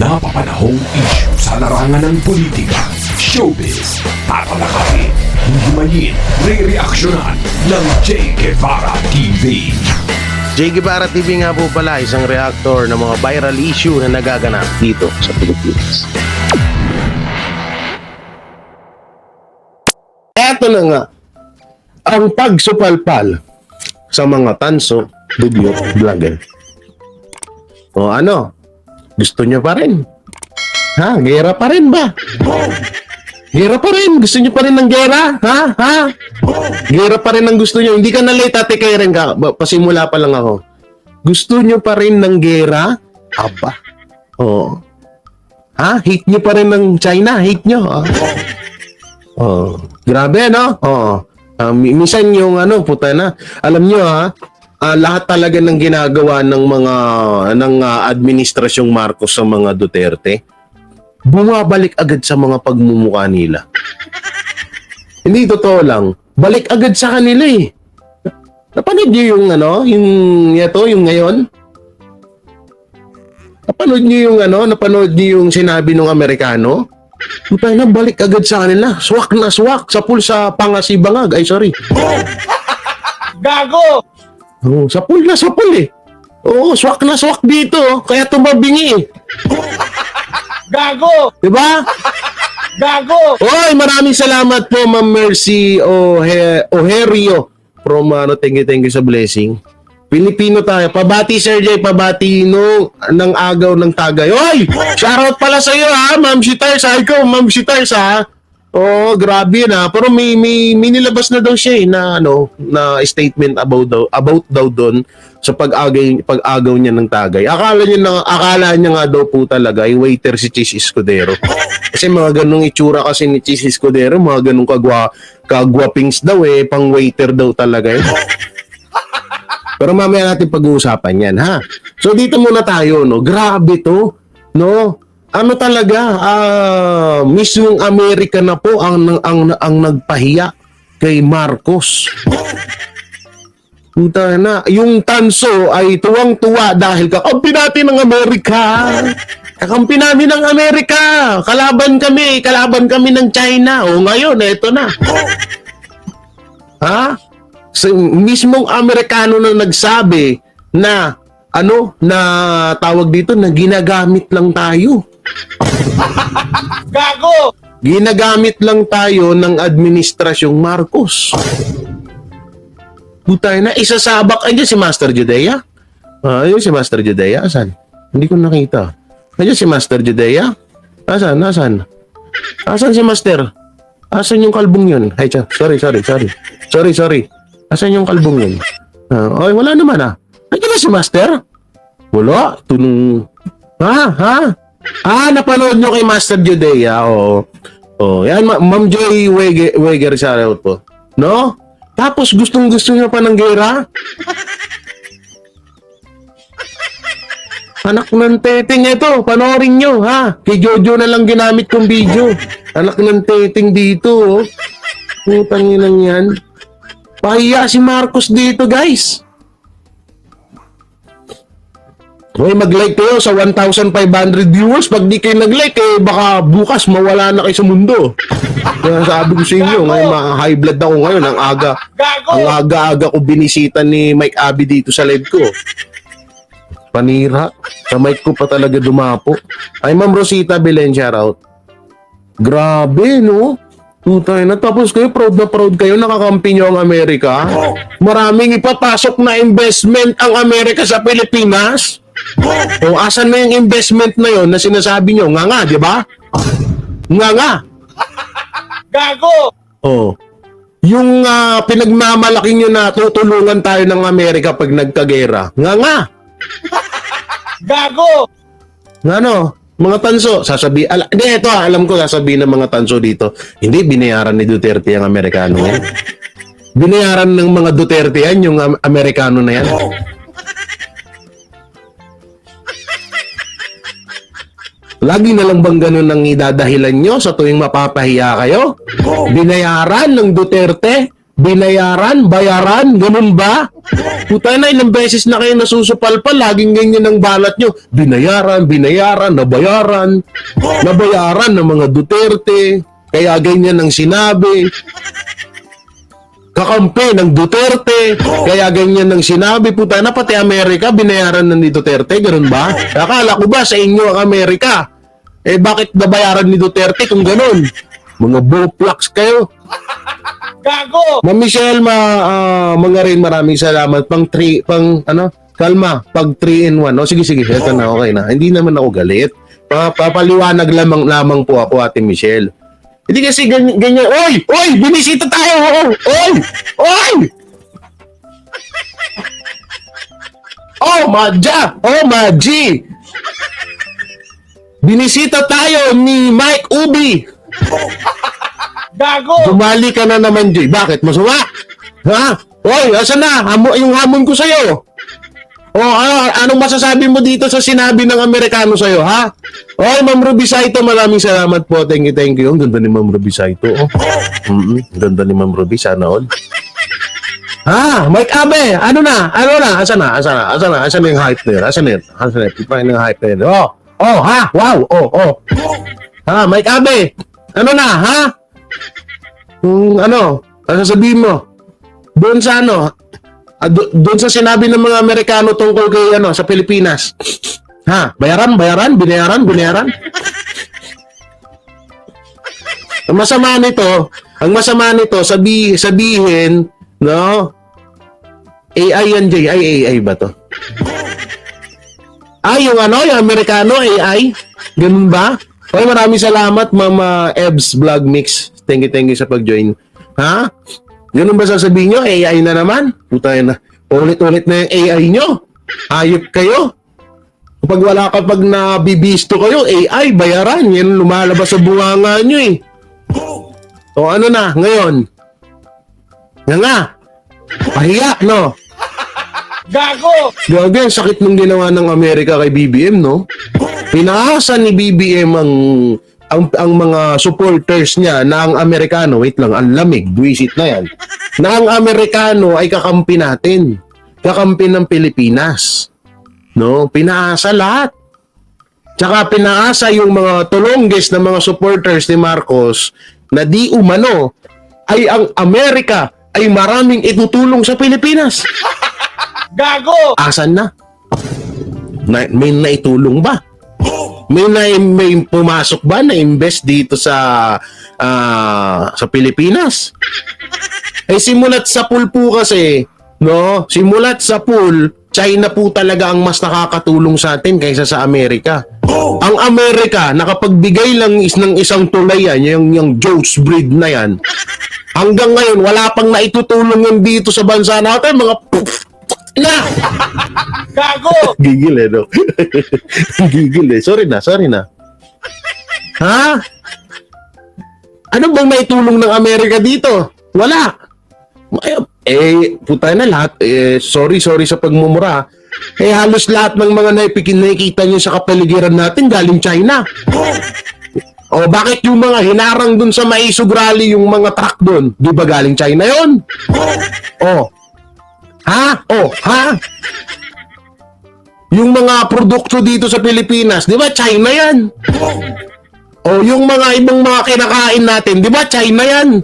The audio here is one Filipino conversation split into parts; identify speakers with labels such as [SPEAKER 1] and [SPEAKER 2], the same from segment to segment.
[SPEAKER 1] napapanahong issue sa larangan ng politika, showbiz, tatalakayin, hihimayin, re-reaksyonan ng Che Guevara TV.
[SPEAKER 2] Che Guevara TV nga po pala, isang reactor ng mga viral issue na nagaganap dito sa Pilipinas. Eto na nga, ang pagsupalpal sa mga tanso, video, vlogger. O ano, gusto nyo pa rin? Ha? Gera pa rin ba? Gera pa rin? Gusto nyo pa rin ng gera? Ha? Gera pa rin ang gusto nyo? Hindi ka na late, ate Karen ka. Pasimula pa lang ako. Gusto nyo pa rin ng gera? Aba. Oo. Ha? Hate nyo pa rin ng China? Hate nyo? Oh. Grabe, no? Oo. Minsan yung puta na. Alam nyo lahat talaga ng ginagawa ng mga administrasyong Marcos sa mga Duterte, bumabalik agad sa mga pagmumukha nila. Hindi totoo lang. Balik agad sa kanila eh. Napanood niyo yung yung ngayon? Napanood niyo yung sinabi ng Amerikano? Puta na, balik agad sa kanila. Swak na swak. Sapul sa pangasibangag. Ay, sorry.
[SPEAKER 3] Gago!
[SPEAKER 2] Oh, sapul na sapul eh. Oo, swak na swak dito. Kaya tumabingi eh.
[SPEAKER 3] Gago!
[SPEAKER 2] Diba?
[SPEAKER 3] Gago!
[SPEAKER 2] Oy, maraming salamat po, Ma'am Mercy Oherio. From thank you sa blessing. Pilipino tayo. Pabati, Sir Jay. Pabati ng agaw ng tagay. Oy! Shoutout pala sa iyo Ma'am Shitars. Ikaw, Ma'am Shitars Oh, grabe na. Pero may nilabas na daw siya na statement about daw doon sa pag-agaw niya ng tagay. Akala niya nga daw po talaga yung waiter si Chis Escudero. Kasi mga ganung itsura kasi ni Chis Escudero, mga ganung kagwapings daw pang waiter daw talaga yun. Pero mamaya natin pag-uusapan yan, ha? So dito muna tayo, Grabe to, Ano talaga, mismong Amerika na po ang nagpahiya kay Marcos. Puta na, yung tanso ay tuwang-tuwa dahil kakampi natin ng Amerika. Kakampi namin ng Amerika. Kalaban kami ng China. O ngayon, eto na. Ha? So, mismong Amerikano na nagsabi na na tawag dito na ginagamit lang tayo.
[SPEAKER 3] Gago!
[SPEAKER 2] Ginagamit lang tayo ng administrasyong Marcos. Putay na, isasabak. Andiyan si Master Judea? Ayun si Master Judea. Asan? Hindi ko nakita. Andiyan si Master Judea? Asan? Asan si Master? Asan yung kalbong yun? Ay, sorry. Asan yung kalbong yun? Ay, wala naman Andiyan na si Master? Wala. Tunong... napanood nyo kay Master Judea. Oo. Yan, Ma'am Joy Weger shoutout po. No? Tapos gustong-gusto nyo pa ng gera? Anak ng teting ito. Panoorin nyo, Kay Jojo na lang ginamit kong video. Anak ng teting dito, Putang ilang yan. Pahiya si Marcos dito, guys. Hoy, mag-like kayo sa 1,500 viewers. Pag di kayo nag-like, baka bukas mawala na kayo sa mundo. Kaya sabi ko sa inyo, ngayon high blood ako ngayon. Ang aga-aga ko binisita ni Mike Abby dito sa live ko. Panira. Sa mic ko pa talaga dumapo. Ay, Ma'am Rosita Belen, shoutout. Grabe, Tutay na. Tapos kayo, proud na proud kayo, nakakampi nyo ang Amerika. Maraming ipapasok na investment ang Amerika sa Pilipinas. Asan na yung investment na yon na sinasabi nyo? Nga, di ba? Nga.
[SPEAKER 3] Gago!
[SPEAKER 2] Yung pinagmamalaki nyo na tutulungan tayo ng Amerika pag nagkagera. Nga.
[SPEAKER 3] Gago!
[SPEAKER 2] Mga tanso, alam ko sasabihin ng mga tanso dito, hindi binayaran ni Duterte ang Amerikano yan. Binayaran ng mga Duterte yan, yung Amerikano na yan. Lagi na lang bang ganun ang idadahilan nyo sa tuwing mapapahiya kayo? Binayaran ng Duterte? bayaran, ganun ba? Puta na, ilang beses na kayo nasusupalpal, laging ganyan ang balat nyo. Binayaran, nabayaran ng mga Duterte, kaya ganyan ang sinabi. Kakampi ng Duterte, kaya ganyan ang sinabi. Puta na, pati Amerika, binayaran ng ni Duterte, ganun ba? Akala ko ba sa inyo ang Amerika? Bakit nabayaran ni Duterte kung ganun? Mga boplax kayo.
[SPEAKER 3] Gago!
[SPEAKER 2] Ma'am Michelle, mga rin maraming salamat. Kalma, pag 3 in 1. O sige, eto na, okay na. Hindi naman ako galit. Papaliwanag lamang po ako, Ate Michelle. Hindi kasi ganyan. Oy! Binisita tayo! Oy! Oh, Maji! Binisita tayo ni Mike Ubi.
[SPEAKER 3] Gago!
[SPEAKER 2] Dumali ka na naman, Jay. Bakit? Masama? Ha? Oy, asan na? Yung hamon ko sa'yo. Anong masasabi mo dito sa sinabi ng Amerikano sa'yo, ha? Oy, Ma'am Ruby Saito, maraming salamat po. Thank you. Ang ganda ni Ma'am Ruby Saito. Ang ganda ni Ma'am Ruby. Sana all. Ha? Mike Abe, ano na? Asan na? Asan na yung hype na yun? Asan na yung hype na yun? Ha? Wow. Ha, Mike Abe, ano na, ha? Ano sasabihin mo? Doon sa doon sa sinabi ng mga Amerikano tungkol kay sa Pilipinas. Ha? Binayaran? Ang masama nito, sabihin, no? AI yan, Jay. AI ba to? Yung Amerikano, AI? Ganun ba? Okay, maraming salamat, Mama Ebs Vlog Mix. Thank you sa pag-join. Ha? Ganun ba sasabihin nyo? AI na naman? Putay na. Ulit-ulit na yung AI nyo. Hayop kayo. Kapag nabibisto kayo, AI, bayaran. Yan lumalabas sa bunganga nyo eh. O ano na, ngayon? Nga. Pahiya, no?
[SPEAKER 3] Gago!
[SPEAKER 2] Gago, sakit nung ginawa ng Amerika kay BBM, no? Pinaasa ni BBM ang mga supporters niya na ang Amerikano, wait lang, ang lamig, buwisit na yan, na ang Amerikano ay kakampi natin. Kakampi ng Pilipinas. No? Pinaasa lahat. Tsaka pinaasa yung mga tulongges na mga supporters ni Marcos na di umano ay ang Amerika ay maraming itutulong sa Pilipinas.
[SPEAKER 3] Gago!
[SPEAKER 2] Asan na? May naitulong ba? May pumasok ba na invest dito sa Pilipinas? Simulat sa pool po kasi, no? Simulat sa pool, China po talaga ang mas nakakatulong sa atin kaysa sa Amerika. Ang Amerika, nakapagbigay lang ng isang tulay yan, yung Joe's breed na yan. Hanggang ngayon, wala pang naitutulong yan dito sa bansa natin, mga na!
[SPEAKER 3] Gago!
[SPEAKER 2] Gigil no? Gigil Sorry na. Ha? Ano bang naitulong ng Amerika dito? Wala. Puta na lahat. Sorry sa pagmumura. Halos lahat ng mga nakikita nyo sa kapaligiran natin galing China. Bakit yung mga hinarang dun sa Maisog Rally, yung mga truck dun? Di ba galing China yon? Ha? Yung mga produkto dito sa Pilipinas, di ba China yan? Yung mga ibang mga kinakain natin, di ba China yan?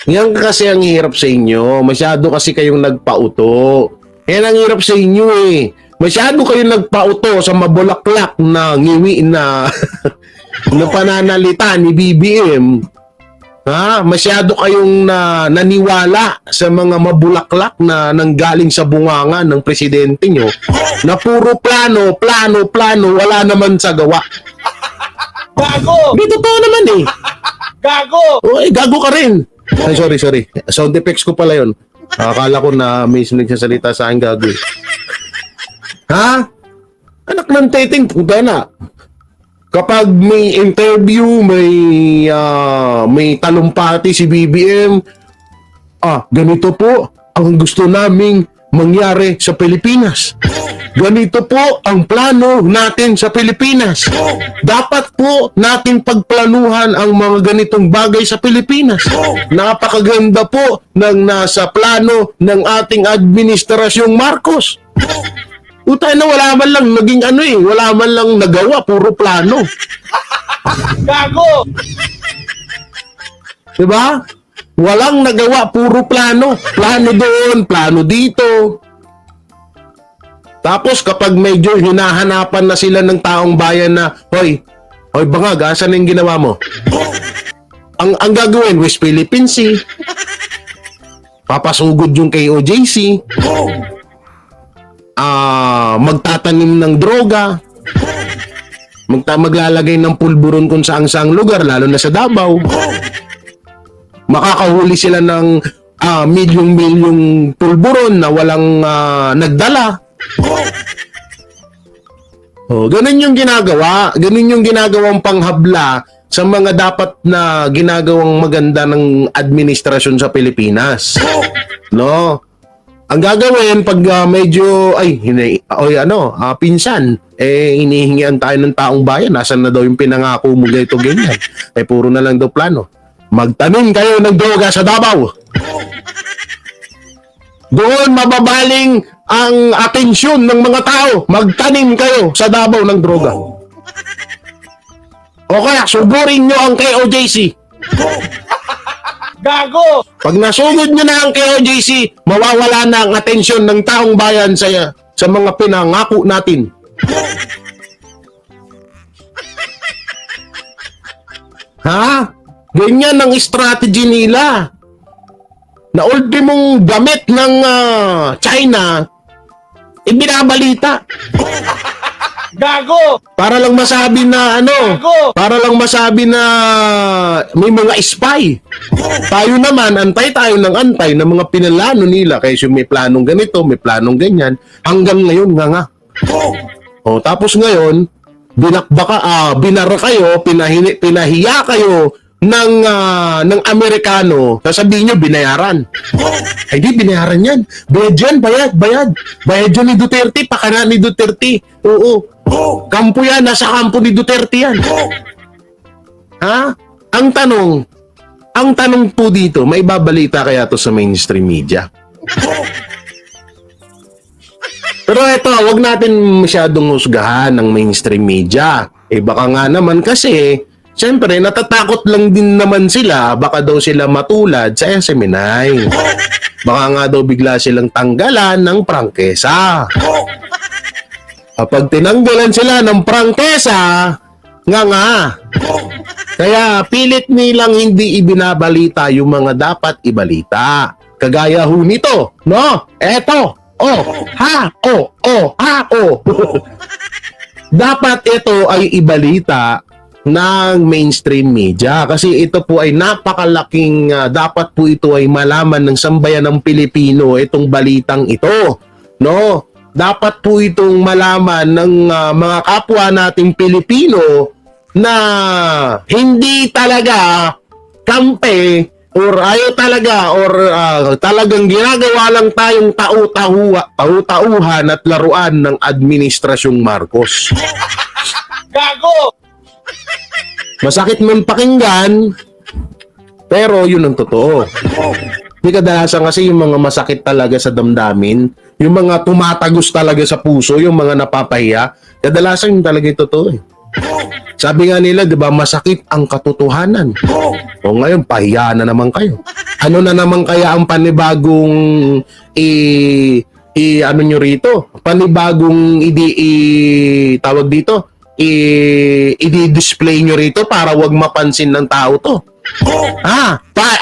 [SPEAKER 2] Yan kasi ang hirap sa inyo. Masyado kasi kayong nagpauto. Yan ang hirap sa inyo eh. Masyado kayong nagpauto sa mabulaklak na ngiwi na na pananalita ni BBM. Ha? Masyado kayong naniwala sa mga mabulaklak na nanggaling sa bunganga ng presidente nyo na puro plano, wala naman sa gawa.
[SPEAKER 3] Gago!
[SPEAKER 2] Hindi totoo naman eh.
[SPEAKER 3] Gago!
[SPEAKER 2] Gago ka rin. Ay, sorry. Sound effects ko pala yun. Akala ko na may nagsasalita sa akin gago. Ha? Anak ng teting, puta na. Kapag may interview, may talumpati si BBM, ganito po ang gusto naming mangyari sa Pilipinas. ganito po ang plano natin sa Pilipinas. Dapat po natin pagplanuhan ang mga ganitong bagay sa Pilipinas. Napakaganda po ng nasa plano ng ating administrasyong Marcos. Utay na wala man lang naging wala man lang nagawa, puro plano.
[SPEAKER 3] Gago!
[SPEAKER 2] Diba? Walang nagawa, puro plano. Plano doon, plano dito. Tapos kapag medyo hinahanapan na sila ng taong bayan na, Hoy bangag, asan na yung ginawa mo? Ang gagawin, West Philippine Sea, papasugod yung KOJC, magtatanim ng droga, maglalagay ng pulburon kung saang-saang lugar, lalo na sa Davao. Makakahuli sila ng milyong-milyong pulburon na walang nagdala. Ganun yung ginagawa. Ganun yung ginagawang panghabla sa mga dapat na ginagawang maganda ng administrasyon sa Pilipinas. No? Ang gagawin pag medyo pinsan, hinihingian tayo ng taong bayan, nasan na daw yung pinangako mo ganito ganyan. Puro na lang daw plano. Magtanim kayo ng droga sa Davao. Doon mababaling ang atensyon ng mga tao. Magtanim kayo sa Davao ng droga. O kaya, sugurin nyo ang KOJC.
[SPEAKER 3] Gago!
[SPEAKER 2] Pag nasugod nyo na ang KOJC, mawawala na ang atensyon ng taong bayan sa mga pinangako natin. Ha? Ganyan ang strategy nila. Na ultimong gamit ng China, ibinabalita.
[SPEAKER 3] Gago!
[SPEAKER 2] Para lang masabi na
[SPEAKER 3] Gago!
[SPEAKER 2] para lang masabi na may mga spy. Tayo naman, antay tayo ng antay ng mga pinalano nila. Kasi may planong ganito, may planong ganyan. Hanggang ngayon nga. Tapos ngayon, binara kayo, pinahiya kayo ng Amerikano, sasabihin nyo, binayaran. Ay di, binayaran yan. Bayad yan, bayad. Bayad yan ni Duterte, pakana ni Duterte. Oo. Kampo yan, nasa kampo ni Duterte yan. Ha? Ang tanong po dito, may babalita kaya to sa mainstream media? Pero eto, wag natin masyadong husgahan ng mainstream media. Baka nga naman kasi, siyempre, natatakot lang din naman sila, baka daw sila matulad sa SMNI. Baka nga daw bigla silang tanggalan ng prangkesa. Kapag tinanggalan sila ng prangkesa, nga. Kaya pilit nilang hindi ibinabalita yung mga dapat ibalita. Kagaya ho nito, no? Eto, dapat ito ay ibalita ng mainstream media kasi ito po ay napakalaking dapat po ito ay malaman ng sambayan ng Pilipino itong balitang ito, no? Dapat po itong malaman ng mga kapwa nating Pilipino na hindi talaga kampe or ayaw talaga or talagang ginagawa lang tayong tau-tauhan at laruan ng administrasyong Marcos.
[SPEAKER 3] Gago!
[SPEAKER 2] Masakit man pakinggan, pero yun ang totoo. Hindi kadalasan kasi yung mga masakit talaga sa damdamin, yung mga tumatagos talaga sa puso, yung mga napapahiya, kadalasan yung talaga yung totoo eh. Sabi nga nila, di ba, masakit ang katotohanan. O ngayon, pahiya na naman kayo. Ano na naman kaya ang panibagong ano nyo rito? Panibagong tawag dito? I-display nyo rito para wag mapansin ng tao to.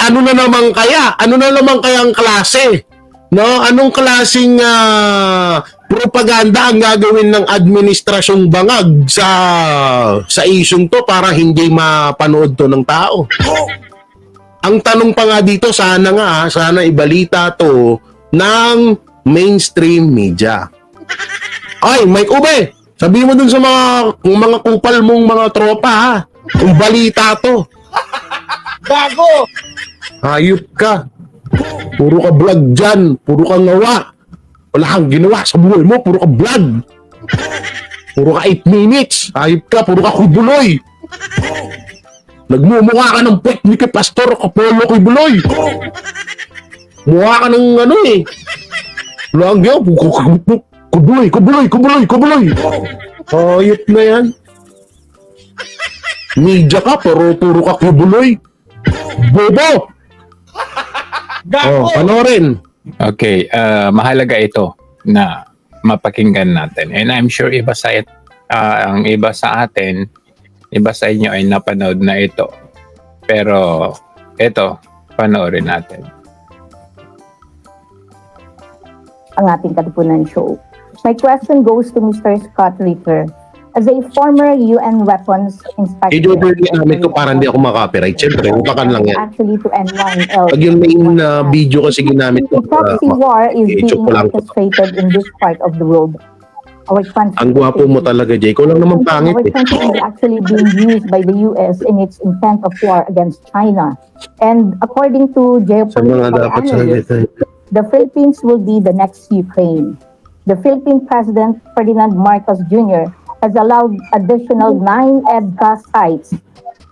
[SPEAKER 2] Ano na naman kaya? Ano na naman kaya ang klase? No? Anong klaseng propaganda ang gagawin ng administrasyong bangag sa isyong to para hindi mapanood to ng tao? Ang tanong pa nga dito, sana ibalita to ng mainstream media. Ay, Mike Ube, sabi mo dun sa mga kupal mong mga tropa ha, kung balita to.
[SPEAKER 3] Gago!
[SPEAKER 2] Hayop ka. Puro ka vlog dyan. Puro ka ngawa. Wala kang ginawa sa buhay mo, puro ka vlog. Puro ka 8 minutes. Hayop ka, puro ka kubuloy. Nagmumukha ka ng pwet ni kay Pastor Apollo Kubuloy. Mukha ka ng ano eh. Lagi ako, kubuloy. Hayop na yan. Media ka, puro ka kubuloy. Bobo!
[SPEAKER 3] Gago!
[SPEAKER 2] Panoorin.
[SPEAKER 4] Okay, mahalaga ito na mapakinggan natin. And I'm sure ang iba sa atin, iba sa inyo ay napanood na ito. Pero ito, panoorin natin.
[SPEAKER 5] Ang ating Katipunan Show. My question goes to Mr. Scott Ritter. As a former UN weapons inspector,
[SPEAKER 2] I-over namin ko para hindi ako makapiright. Siyempre, utakan lang yan.
[SPEAKER 5] actually to end one
[SPEAKER 2] Pag yung main video kasi ginamit ko,
[SPEAKER 5] The proxy war is
[SPEAKER 2] i-joke
[SPEAKER 5] being
[SPEAKER 2] ko lang.
[SPEAKER 5] orchestrated in this part of the world. Our country,
[SPEAKER 2] Ang gwapo mo talaga, Jay. Ikaw lang naman pangit
[SPEAKER 5] our
[SPEAKER 2] eh.
[SPEAKER 5] country is actually being used by the US in its intent of war against China. And according to
[SPEAKER 2] Sa mga
[SPEAKER 5] geopolitical
[SPEAKER 2] dapat sa
[SPEAKER 5] analysts, the Philippines will be the next Ukraine. The Philippine President Ferdinand Marcos Jr. has allowed additional 9 EDCA sites,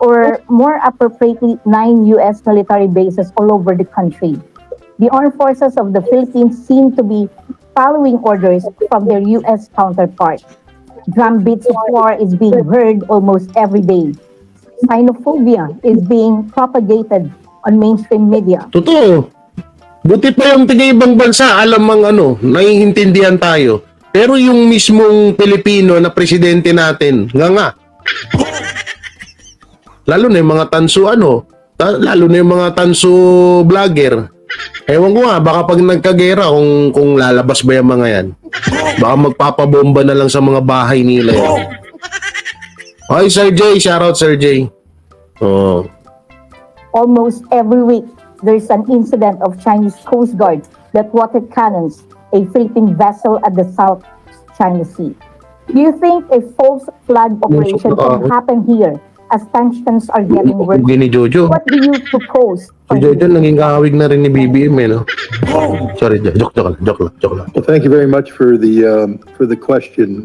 [SPEAKER 5] or more appropriately, 9 U.S. military bases all over the country. The armed forces of the Philippines seem to be following orders from their U.S. counterpart. Drumbeats of war is being heard almost every day. Xenophobia is being propagated on mainstream media.
[SPEAKER 2] Totoo. Buti pa yung taga-ibang bansa, alam mang naiintindihan tayo. Pero yung mismong Pilipino na presidente natin, nga. Lalo na yung mga tanso lalo na yung mga tanso vlogger. Ewan ko nga, baka pag nagkagera kung lalabas ba yung mga yan. Baka magpapabomba na lang sa mga bahay nila yan. Hi Sir Jay, shoutout Sir Jay. Oh.
[SPEAKER 5] Almost every week, there's an incident of Chinese Coast Guard that water cannons a Philippine vessel at the South China Sea. Do you think a false flag operation can happen here as tensions are getting worse?
[SPEAKER 2] Ni Jojo.
[SPEAKER 5] What do you propose?
[SPEAKER 2] Si Jojo naging kahawig na rin ni BBM no? Sorry, joke lang.
[SPEAKER 6] Well, thank you very much for the question.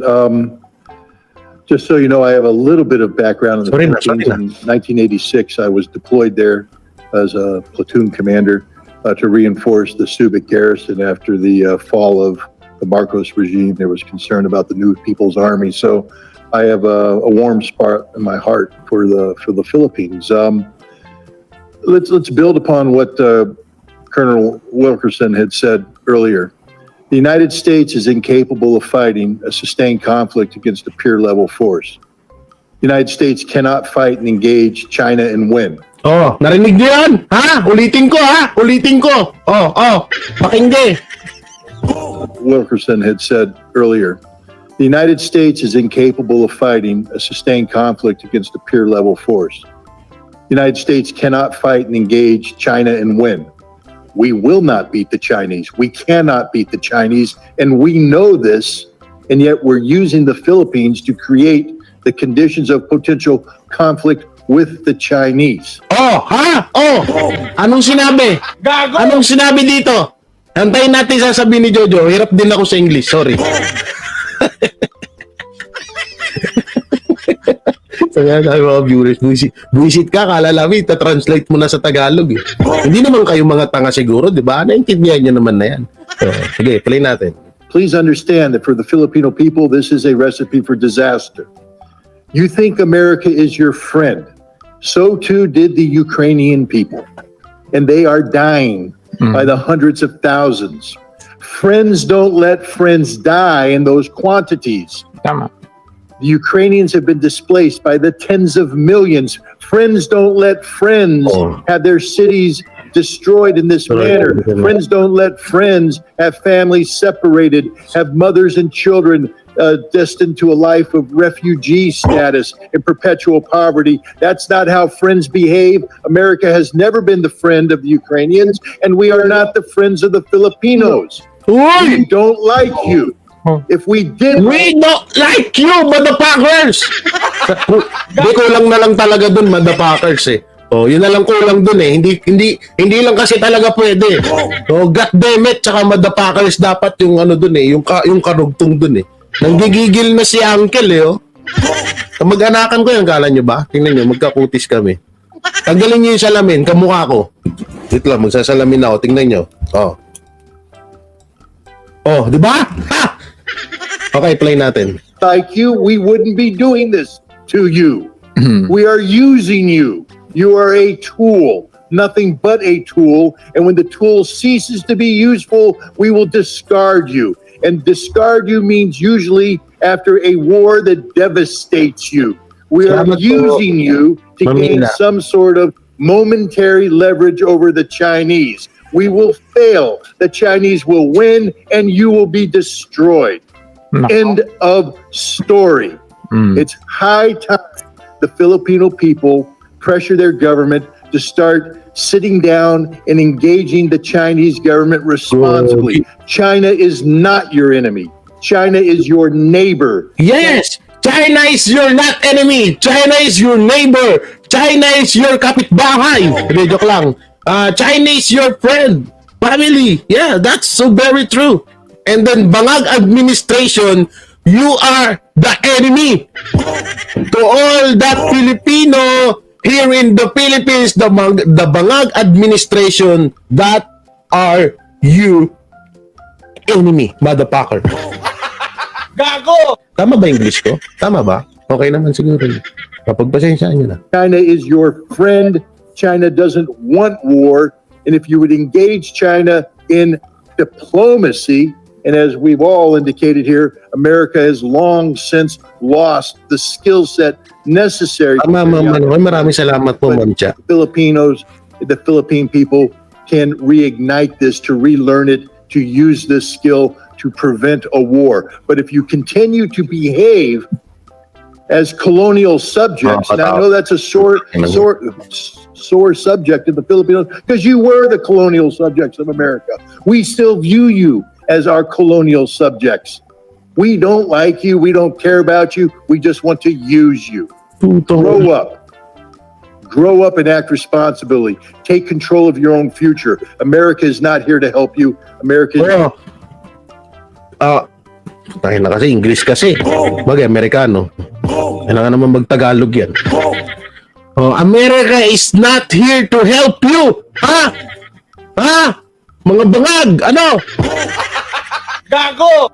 [SPEAKER 6] Just so you know, I have a little bit of background in the Philippines. In 1986, I was deployed there as a platoon commander to reinforce the Subic garrison after the fall of the Marcos regime. There was concern about the new People's Army, so I have a warm spot in my heart for the Philippines. Let's build upon what Colonel Wilkerson had said earlier. The United States is incapable of fighting a sustained conflict against a peer-level force. The United States cannot fight and engage China and win.
[SPEAKER 2] Oh, narinig niyo yan? Ha? Ulitin ko. Pakinggan.
[SPEAKER 6] Wilkerson had said earlier, the United States is incapable of fighting a sustained conflict against a peer-level force. The United States cannot fight and engage China and win. We will not beat the Chinese. We cannot beat the Chinese, and we know this, and yet we're using the Philippines to create the conditions of potential conflict with the Chinese.
[SPEAKER 2] Anong sinabi?
[SPEAKER 3] Gago!
[SPEAKER 2] Anong sinabi dito? Antayin natin sasabihin ni Jojo. Hirap din ako sa English, sorry. So yan, ay mga viewers, buisit ka, kalalami, translate mo na sa Tagalog. Hindi naman kayo mga tanga siguro, di ba? Naintindihan nyo naman na yan. So, sige, play natin.
[SPEAKER 6] Please understand that for the Filipino people, this is a recipe for disaster. You think America is your friend. So too did the Ukrainian people. And they are dying by the hundreds of thousands. Friends don't let friends die in those quantities.
[SPEAKER 4] Tama.
[SPEAKER 6] The Ukrainians have been displaced by the tens of millions. Friends don't let friends have their cities destroyed in this manner. Friends don't let friends have families separated, have mothers and children destined to a life of refugee status and perpetual poverty. That's not how friends behave. America has never been the friend of the Ukrainians, and we are not the friends of the Filipinos. We don't like you. If we did,
[SPEAKER 2] We don't like you, motherfuckers! Di ko lang na lang talaga dun, motherfuckers eh. Oh, yun na lang kulang dun eh. Hindi lang kasi talaga pwede. Oh, God damn it, tsaka motherfuckers dapat yung ano dun eh, yung karugtong dun eh. Nanggigigil na si Uncle eh, oh. Kamag-anakan ko yan, kala nyo ba? Tingnan nyo, magkakutis kami. Tanggalin nyo yung salamin, kamukha ko. Wait lang, magsasalamin ako, tingnan nyo. Oh. Oh, di ba? Ha! Okay, play natin.
[SPEAKER 6] Like you, we wouldn't be doing this to you. We are using you. You are a tool, nothing but a tool. And when the tool ceases to be useful, we will discard you. And discard you means usually after a war that devastates you. We are
[SPEAKER 2] Salamat po,
[SPEAKER 6] using you to gain
[SPEAKER 2] Mamina.
[SPEAKER 6] some sort of momentary leverage over the Chinese. We will fail. The Chinese will win and you will be destroyed.
[SPEAKER 4] Nako.
[SPEAKER 6] End of story. It's high time the Filipino people pressure their government to start sitting down and engaging the Chinese government responsibly. China is not your enemy. China is your neighbor.
[SPEAKER 2] Yes! China is your not enemy! China is your neighbor! China is your kapitbahay! Hindi, joke lang. China is your friend, family. Yeah, that's so very true. And then, Bangag administration, you are the enemy. To all that Filipino here in the Philippines, the Bangag administration, that are you enemy, motherfucker.
[SPEAKER 3] Gago!
[SPEAKER 2] Tama ba English ko? Tama ba? Okay naman siguro. Kapagpasensyaan nyo na.
[SPEAKER 6] China is your friend. China doesn't want war. And if you would engage China in diplomacy, and as we've all indicated here, America has long since lost the skill set necessary to
[SPEAKER 2] Ma'am, maraming salamat po, Ma'am Cha.
[SPEAKER 6] Filipinos, the Philippine people can reignite this, to relearn it, to use this skill to prevent a war. But if you continue to behave as colonial subjects, and I know that's a sore subject of the Filipinos, because you were the colonial subjects of America. We still view you as our colonial subjects. We don't like you. We don't care about you. We just want to use you. Grow up. Grow up and act responsibly. Take control of your own future. America is not here to help you. America is
[SPEAKER 2] Pero, tayo na kasi, English kasi. Bagay, Amerikano. Kailangan naman mag-Tagalog yan. Oh, America is not here to help you. Ha? Ha? Mga bangag, ano?
[SPEAKER 3] Gago!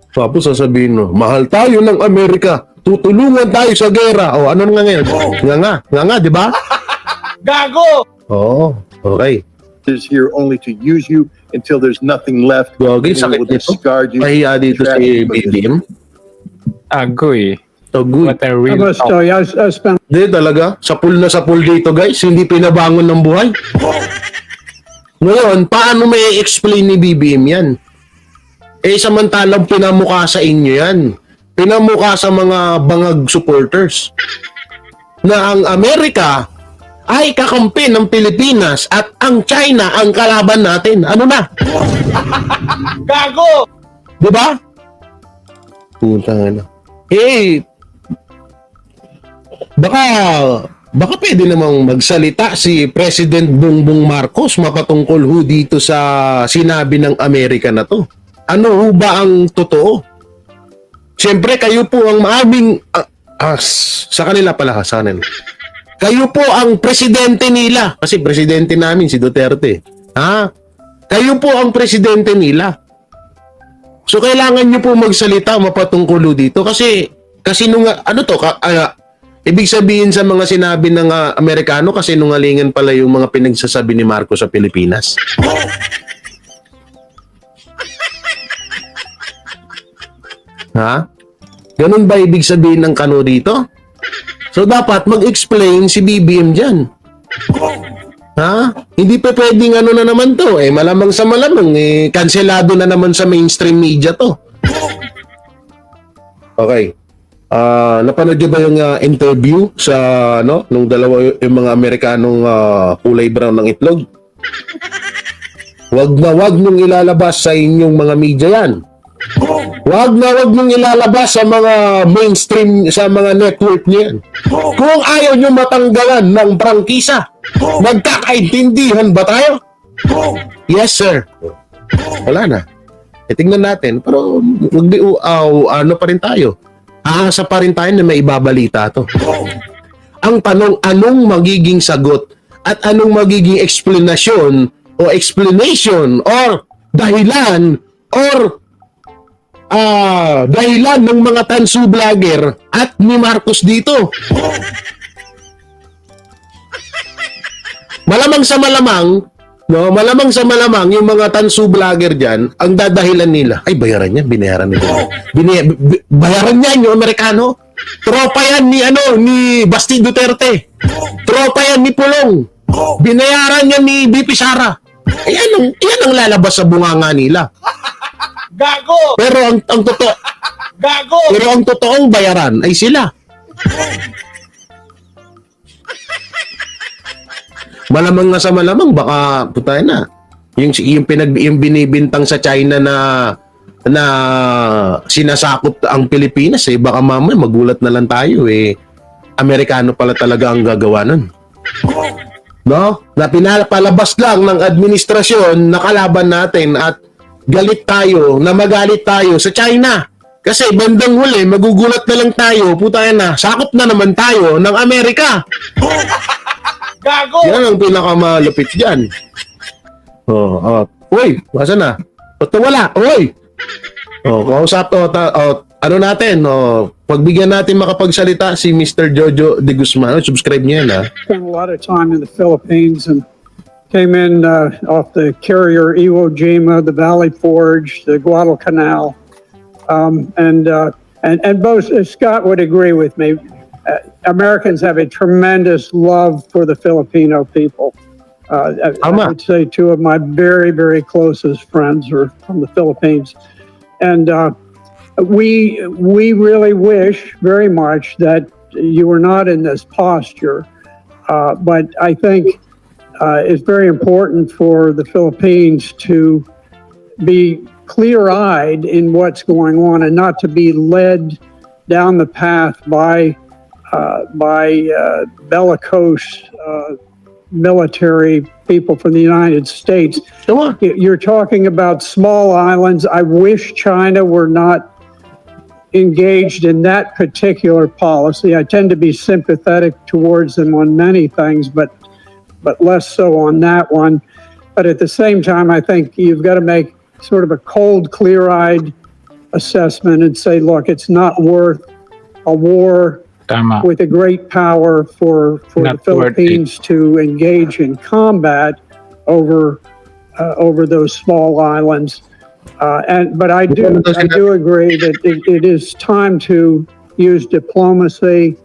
[SPEAKER 2] Tapos sasabihin mo, mahal tayo ng Amerika. Tutulungan tayo sa gera. O, ano nga ngayon? Nga, di ba?
[SPEAKER 3] Gago!
[SPEAKER 2] Oo, okay.
[SPEAKER 6] is here only to use you until there's nothing left.
[SPEAKER 2] Gogi,
[SPEAKER 6] And it
[SPEAKER 2] sakit
[SPEAKER 6] will
[SPEAKER 2] nito.
[SPEAKER 6] discard you.
[SPEAKER 2] Pahiya dito
[SPEAKER 6] Trash
[SPEAKER 2] si
[SPEAKER 6] you.
[SPEAKER 2] BBM.
[SPEAKER 4] Agoy.
[SPEAKER 2] So good.
[SPEAKER 4] What a real talk.
[SPEAKER 2] Hindi talaga. Sapul na sapul dito guys. Hindi pinabangon ng buhay. Ngayon, paano may explain ni BBM yan? Eh samantalang pinamukha sa inyo yan. Pinamukha sa mga bangag supporters. Na ang Amerika ay kakampi ng Pilipinas at ang China ang kalaban natin. Ano na?
[SPEAKER 3] Gago!
[SPEAKER 2] Diba? Putang ina. Eh, baka pwede namang magsalita si President Bongbong Marcos mapatungkol ho dito sa sinabi ng Amerika na to. Ano ho ba ang totoo? Siyempre, kayo po ang maaming... sa kanila pala, sa kanila. Kayo po ang presidente nila. Kasi presidente namin si Duterte. Ha? Kayo po ang presidente nila. So, kailangan nyo po magsalita mapatungkol dito. Kasi nung, ano to, ibig sabihin sa mga sinabi ng Amerikano, kasi nungalingan pala yung mga pinagsasabi ni Marcos sa Pilipinas. Ha? Ganun ba ibig sabihin ng kano dito? So, dapat mag-explain si BBM dyan. Ha? Hindi pa pwedeng ano na naman to. Eh, malamang sa malamang, eh, kanselado na naman sa mainstream media to. Okay. Napanood niyo ba yung interview sa, nung dalawa yung mga Amerikanong kulay brown ng itlog? Wag na wag niyong ilalabas sa inyong mga media yan. Wag mong ilalabas sa mga mainstream, sa mga network niyan. Kung ayaw nyo matanggalan ng prangkisa, magkakaintindihan ba tayo? Yes, sir. Wala na. Tingnan natin. Pero ano pa rin tayo? Aasa pa rin tayo na may ibabalita to. Ang tanong, anong magiging sagot at anong magiging explanation or dahilan dahilan ng mga tansu vlogger at ni Marcos dito. Malamang sa malamang yung mga tansu vlogger diyan, ang dadahilan nila ay bayaran niya, binayaran nila. Bayaran niya yung Amerikano. Tropa yan ni Basti Duterte. Tropa yan ni Pulong. Binayaran niya ni BP Sara. Yan ang lalabas sa bunganga nila.
[SPEAKER 3] Gago!
[SPEAKER 2] Pero ang totoo,
[SPEAKER 3] Gago!
[SPEAKER 2] pero ang totoong bayaran ay sila. Malamang nga sa malamang baka putay na. Yung binibintang sa China na sinasakop ang Pilipinas baka mamaya magulat na lang tayo Amerikano pala talaga ang gagawa nun. No? Na pinapalabas lang ng administrasyon na kalaban natin at magalit tayo sa China. Kasi bandang huli, magugulat na lang tayo, putay na, sakop na naman tayo ng Amerika.
[SPEAKER 3] Gago!
[SPEAKER 2] Yan ang pinakamalupit dyan. Uy, masa na? Ba't wala? Uy! Kausap to, pagbigyan natin makapagsalita si Mr. Jojo de Guzman. Subscribe niyo yan, ha?
[SPEAKER 7] Spent a lot of time in the Philippines and came in off the carrier Iwo Jima, the Valley Forge, the Guadalcanal, and both Scott would agree with me. Americans have a tremendous love for the Filipino people. I would say two of my very, very closest friends are from the Philippines, and we really wish very much that you were not in this posture. But I think it's very important for the Philippines to be clear-eyed in what's going on and not to be led down the path by bellicose military people from the United States. You're talking about small islands. I wish China were not engaged in that particular policy. I tend to be sympathetic towards them on many things, but less so on that one. But at the same time, I think you've got to make sort of a cold, clear-eyed assessment and say, look, it's not worth a war
[SPEAKER 4] Tama.
[SPEAKER 7] with a great power for the
[SPEAKER 4] Not worth
[SPEAKER 7] Philippines to engage in combat over those small islands. But I do agree that it is time to use diplomacy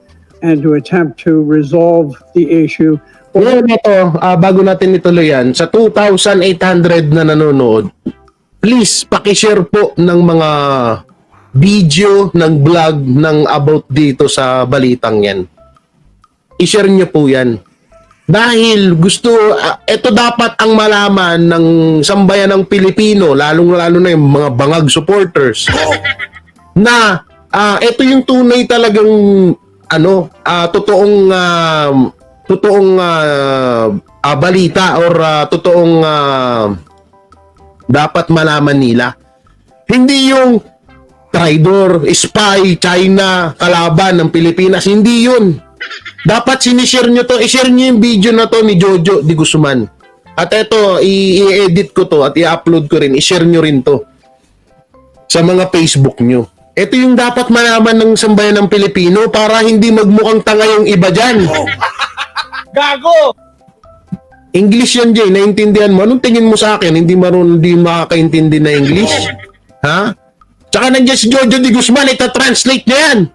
[SPEAKER 7] and to attempt to resolve the issue.
[SPEAKER 2] Ngayon ito, bago natin ituloy yan, sa 2,800 na nanonood, please pakishare po ng mga video ng vlog ng about dito sa balitang yan. I-share nyo po yan. Dahil ito dapat ang malaman ng sambayan ng Pilipino, lalong-lalo na yung mga bangag supporters, na ito yung tunay talagang totoong balita or totoong dapat malaman nila. Hindi yung traidor, spy, China, kalaban ng Pilipinas. Hindi yun. Dapat sinishare nyo to. I-share nyo yung video na to ni Jojo de Guzman. At ito, i-edit ko to at i-upload ko rin. I-share nyo rin to sa mga Facebook nyo. Ito yung dapat malaman ng sambayan ng Pilipino para hindi magmukhang tanga yung iba dyan.
[SPEAKER 3] Gago!
[SPEAKER 2] English yan, Jay. Naintindihan mo? Anong tingin mo sa akin? Hindi makakaintindi na English? Ha? Tsaka nandiyan si Jojo de Guzman, ita-translate niya yan.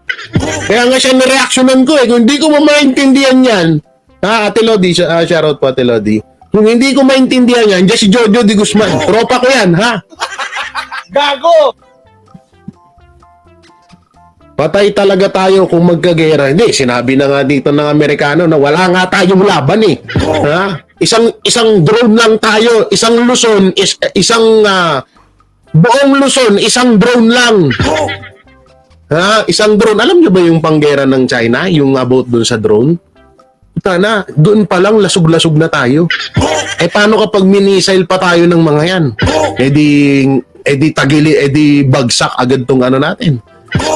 [SPEAKER 2] Kaya nga siya nireaksyonan ko Kung hindi ko maintindihan yan, Ate Lodi, shoutout po Ate Lodi. Kung hindi ko maintindihan yan, diyan si Jojo de Guzman. Tropa ko yan, ha?
[SPEAKER 3] Gago!
[SPEAKER 2] Patay talaga tayo kung magkagera. Hindi, sinabi na nga dito ng Amerikano na wala nga tayong laban Ha? Isang drone lang tayo, isang Luzon, isang Buong Luzon, isang drone lang. Ha? Isang drone. Alam nyo ba yung panggera ng China? Yung about dun sa drone? Na, doon pa lang lasug-lasug na tayo. Paano kapag minisile pa tayo ng mga yan? Edi bagsak agad tong ano natin.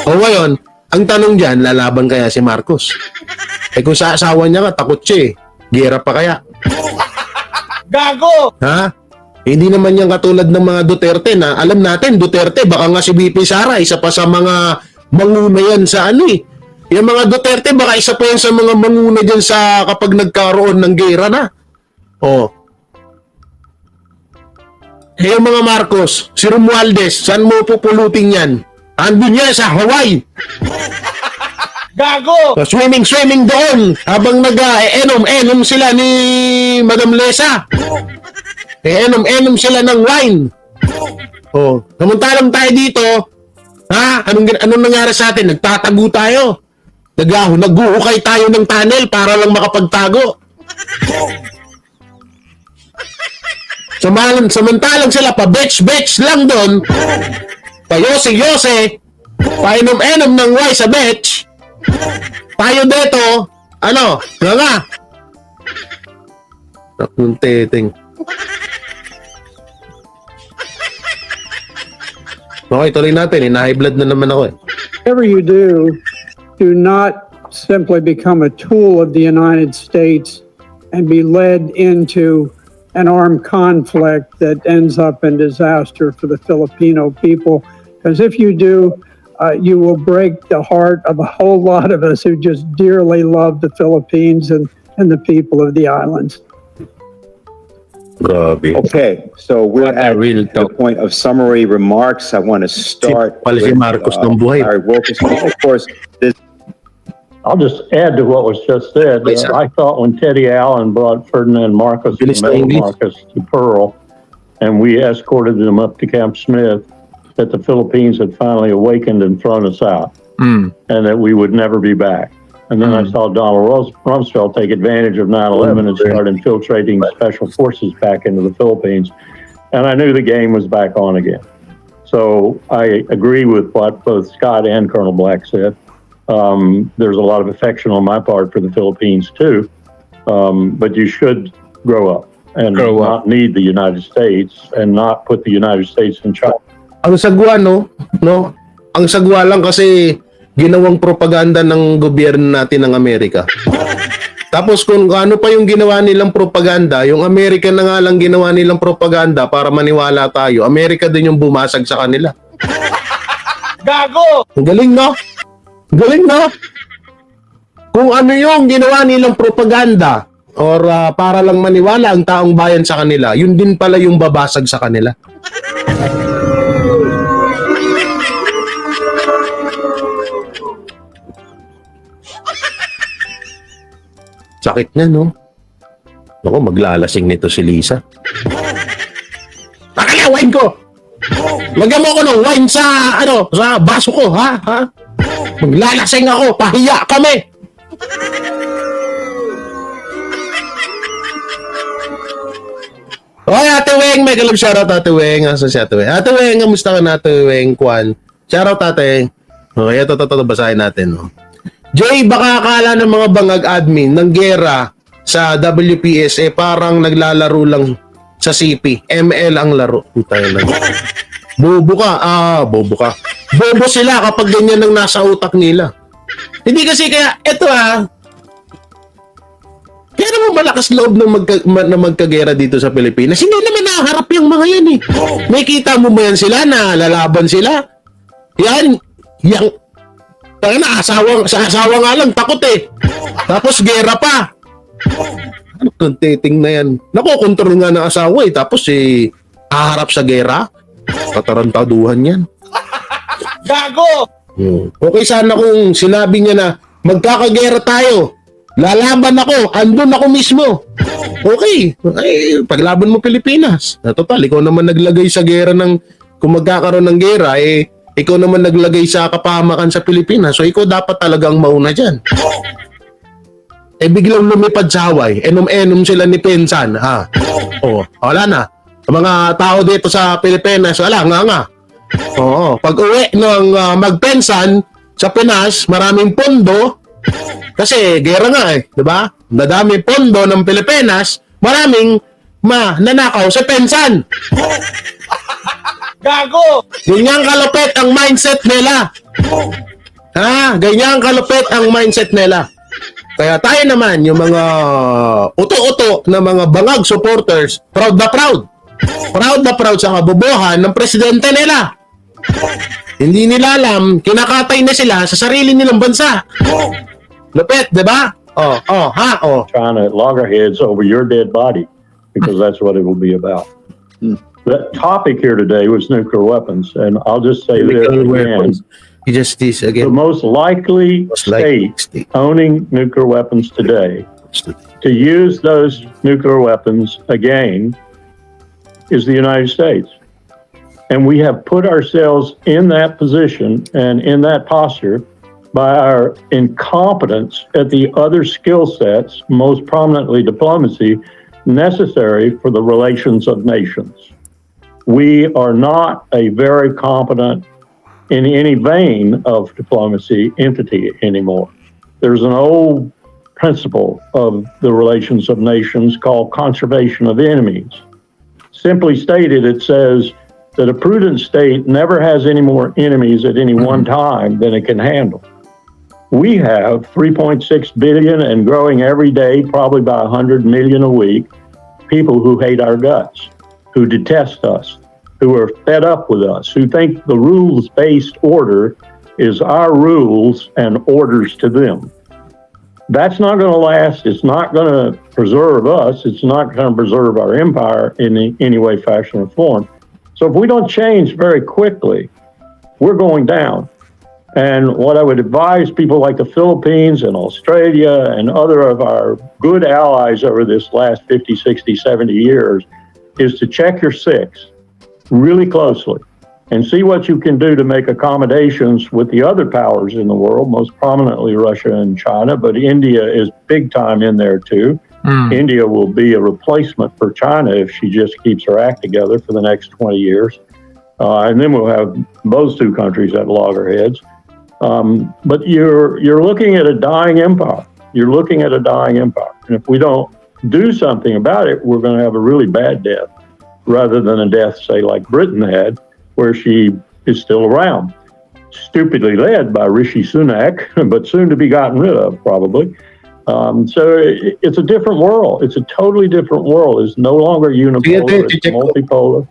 [SPEAKER 2] O ngayon, ang tanong dyan, lalaban kaya si Marcos? Kung sa asawa niya nga, takot siya eh. Gera pa kaya?
[SPEAKER 3] Gago!
[SPEAKER 2] Ha? Hindi naman yan katulad ng mga Duterte na alam natin, Duterte, baka nga si BP Sara, isa pa sa mga manguna yan sa ano eh. Yung mga Duterte, baka isa pa yan sa mga manguna dyan sa kapag nagkaroon ng gera na. Oh. Yung mga Marcos, si Romualdez, saan mo pupulutin yan? Andun yan sa Hawaii.
[SPEAKER 3] Gago!
[SPEAKER 2] So, swimming doon habang nag-enom sila ni Madam Lesa. Enom sila ng wine. Oh, samantalang tayo dito, ha? Anong nangyari sa atin? Nagtatago tayo. Naghuhukay tayo ng tunnel para lang makapagtago. Samantalang sila pa-betch lang doon. Pa-yose, pa-enom ng wine sa betch. Tayo dito, ano, nga. Nakong teteng. Okay, tuloy natin. High blood na naman ako eh.
[SPEAKER 7] Whatever you do not simply become a tool of the United States and be led into an armed conflict that ends up in disaster for the Filipino people. Because if you do, you will break the heart of a whole lot of us who just dearly love the Philippines and the people of the islands.
[SPEAKER 2] Grabe.
[SPEAKER 8] Okay, so we're
[SPEAKER 4] What a
[SPEAKER 8] at
[SPEAKER 4] real
[SPEAKER 8] the
[SPEAKER 4] talk.
[SPEAKER 8] point of summary remarks. I want to start
[SPEAKER 2] pala si Marcos ng buhay.
[SPEAKER 8] Larry Wilkerson. Of course, this
[SPEAKER 9] I'll just add to what was just said.
[SPEAKER 2] Please, sir.
[SPEAKER 9] I thought when Teddy Allen brought Ferdinand Marcos
[SPEAKER 2] Bilis na
[SPEAKER 9] and
[SPEAKER 2] English.
[SPEAKER 9] Marcos to Pearl, and we escorted them up to Camp Smith, that the Philippines had finally awakened and thrown us out, and that we would never be back. And then I saw Donald Rumsfeld take advantage of 9/11 and start infiltrating special forces back into the Philippines. And I knew the game was back on again. So I agree with what both Scott and Colonel Black said. There's a lot of affection on my part for the Philippines too. But you should grow up and not need the United States and not put the United States in charge.
[SPEAKER 2] Ang sagwa, no? Ang sagwa lang kasi ginawang propaganda ng gobyerno natin ng Amerika. Tapos kung ano pa yung ginawa nilang propaganda, yung Amerika na nga lang ginawa nilang propaganda para maniwala tayo. Amerika din yung bumasag sa kanila.
[SPEAKER 3] Gago!
[SPEAKER 2] Ang galing, no? Ang galing, no? Kung ano yung ginawa nilang propaganda or para lang maniwala ang taong bayan sa kanila, yun din pala yung babasag sa kanila. Sakit na, no? Ako, maglalasing nito si Lisa. Pakala, wine ko! Lagyan mo ako ng wine sa, sa baso ko, ha? Maglalasing ako, pahiya kami! Okay, Ate Weng, may kalab shoutout Ate Weng. Asa si Ate Weng? Ate Weng, kamusta ka na Ate Weng? Kwan. Shoutout Ate. Okay, ito, basahin natin, no? Jay, baka akala ng mga bangag admin ng gera sa WPS parang naglalaro lang sa CP. ML ang laro. Putay lang. Bobo ka. Bobo ka. Bobo sila kapag ganyan ang nasa utak nila. Hindi kasi kaya, eto kaya naman malakas loob na magkagera dito sa Pilipinas. Hindi naman nakaharap yung mga yan eh. May kita mo ba yan sila na lalaban sila? Yan. Kaya na, sa asawa nga lang, takot eh. Tapos, gera pa. Ano kung titing na yan? Nakokontrol nga ng asawa eh. Tapos, haharap sa gera. Katarantaduhan yan.
[SPEAKER 3] Gago!
[SPEAKER 2] Okay, sana kung sinabi niya na, magkakagera tayo. Lalaban ako. Andun ako mismo. Okay. Ay, paglaban mo Pilipinas. Total, ikaw naman naglagay sa gera ng, kung magkakaroon ng gera, ikaw naman naglagay sa kapahamakan sa Pilipinas. So, ikaw dapat talagang mauna dyan. Biglang lumipad sa Hawaii. Enom-enom sila ni Pensan. Wala na. mga tao dito sa Pilipinas, wala nga. Oo, pag uwi ng magpensan sa Pinas, maraming pondo kasi gera nga di ba? Dadaming pondo ng Pilipinas, maraming nanakaw sa pensan.
[SPEAKER 3] Gago!
[SPEAKER 2] Ganyan kalupit ang mindset nila. Ganyan kalupit ang mindset nila. Kaya tayo naman, yung mga uto-uto na mga bangag supporters, proud na proud. Proud na proud sa kabubuhan ng presidente nila. Hindi nila alam, kinakatay na sila sa sarili nilang bansa. Lupit, di ba?
[SPEAKER 9] Trying to loggerheads over your dead body, because that's what it will be about. The topic here today was nuclear weapons, and I'll just say this again. The most likely state owning nuclear weapons today to use those nuclear weapons again is the United States. And we have put ourselves in that position and in that posture by our incompetence at the other skill sets, most prominently diplomacy, necessary for the relations of nations. We are not a very competent, in any vein of diplomacy, entity anymore. There's an old principle of the relations of nations called conservation of enemies. Simply stated, it says that a prudent state never has any more enemies at any one time than it can handle. We have 3.6 billion and growing every day, probably by 100 million a week, people who hate our guts, who detest us, who are fed up with us, who think the rules-based order is our rules and orders to them. That's not going to last. It's not going to preserve us. It's not going to preserve our empire in any way, fashion, or form. So if we don't change very quickly, we're going down. And what I would advise people like the Philippines and Australia and other of our good allies over this last 50, 60, 70 years is to check your six really closely and see what you can do to make accommodations with the other powers in the world, most prominently Russia and China, but India is big time in there too. India will be a replacement for China if she just keeps her act together for the next 20 years. And then we'll have those two countries at loggerheads. But you're looking at a dying empire. You're looking at a dying empire. And if we don't do something about it, we're going to have a really bad death rather than a death, say, like Britain had, where she is still around. Stupidly led by Rishi Sunak, but soon to be gotten rid of, probably. So it's a different world. It's a totally different world. It's no longer unipolar. It's multipolar.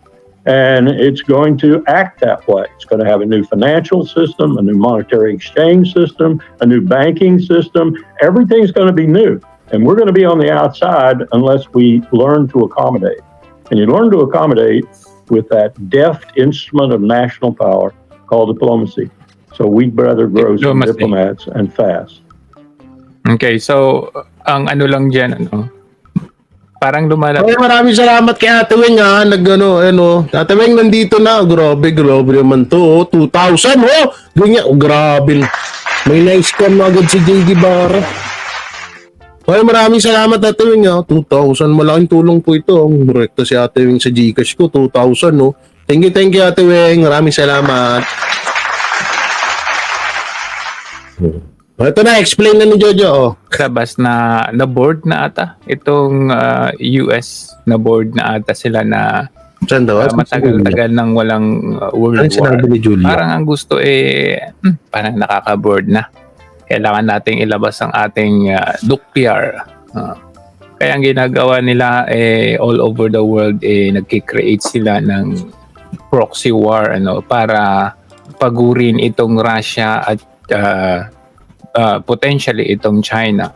[SPEAKER 9] And it's going to act that way. It's going to have a new financial system, a new monetary exchange system, a new banking system. Everything's going to be new. And we're going to be on the outside unless we learn to accommodate. And you learn to accommodate with that deft instrument of national power called diplomacy. So we'd rather grow some diplomats and fast.
[SPEAKER 4] Okay, so ang ano lang dyan, parang lumalabas.
[SPEAKER 2] Okay, maraming salamat kay Ate Weng Ate Weng nandito na. Grabe naman to. 2,000, ganyan. Grabe. May na-scam na agad si JD Barra. Okay, maraming salamat Ate Weng 2,000, malaking tulong po ito. Rekta si Ate Weng sa Gcash ko, 2,000 Thank you Ate Weng. Maraming salamat. Ito na, explain na ni Jojo.
[SPEAKER 4] Sabas na board na ata itong US na board na ata sila na matagal-tagal nang walang world war. Parang ang gusto parang nakaka-board na. Kailangan nating ilabas ang ating nuclear. Kaya ang ginagawa nila all over the world nagki-create sila ng proxy war para pagurin itong Russia at potentially itong China,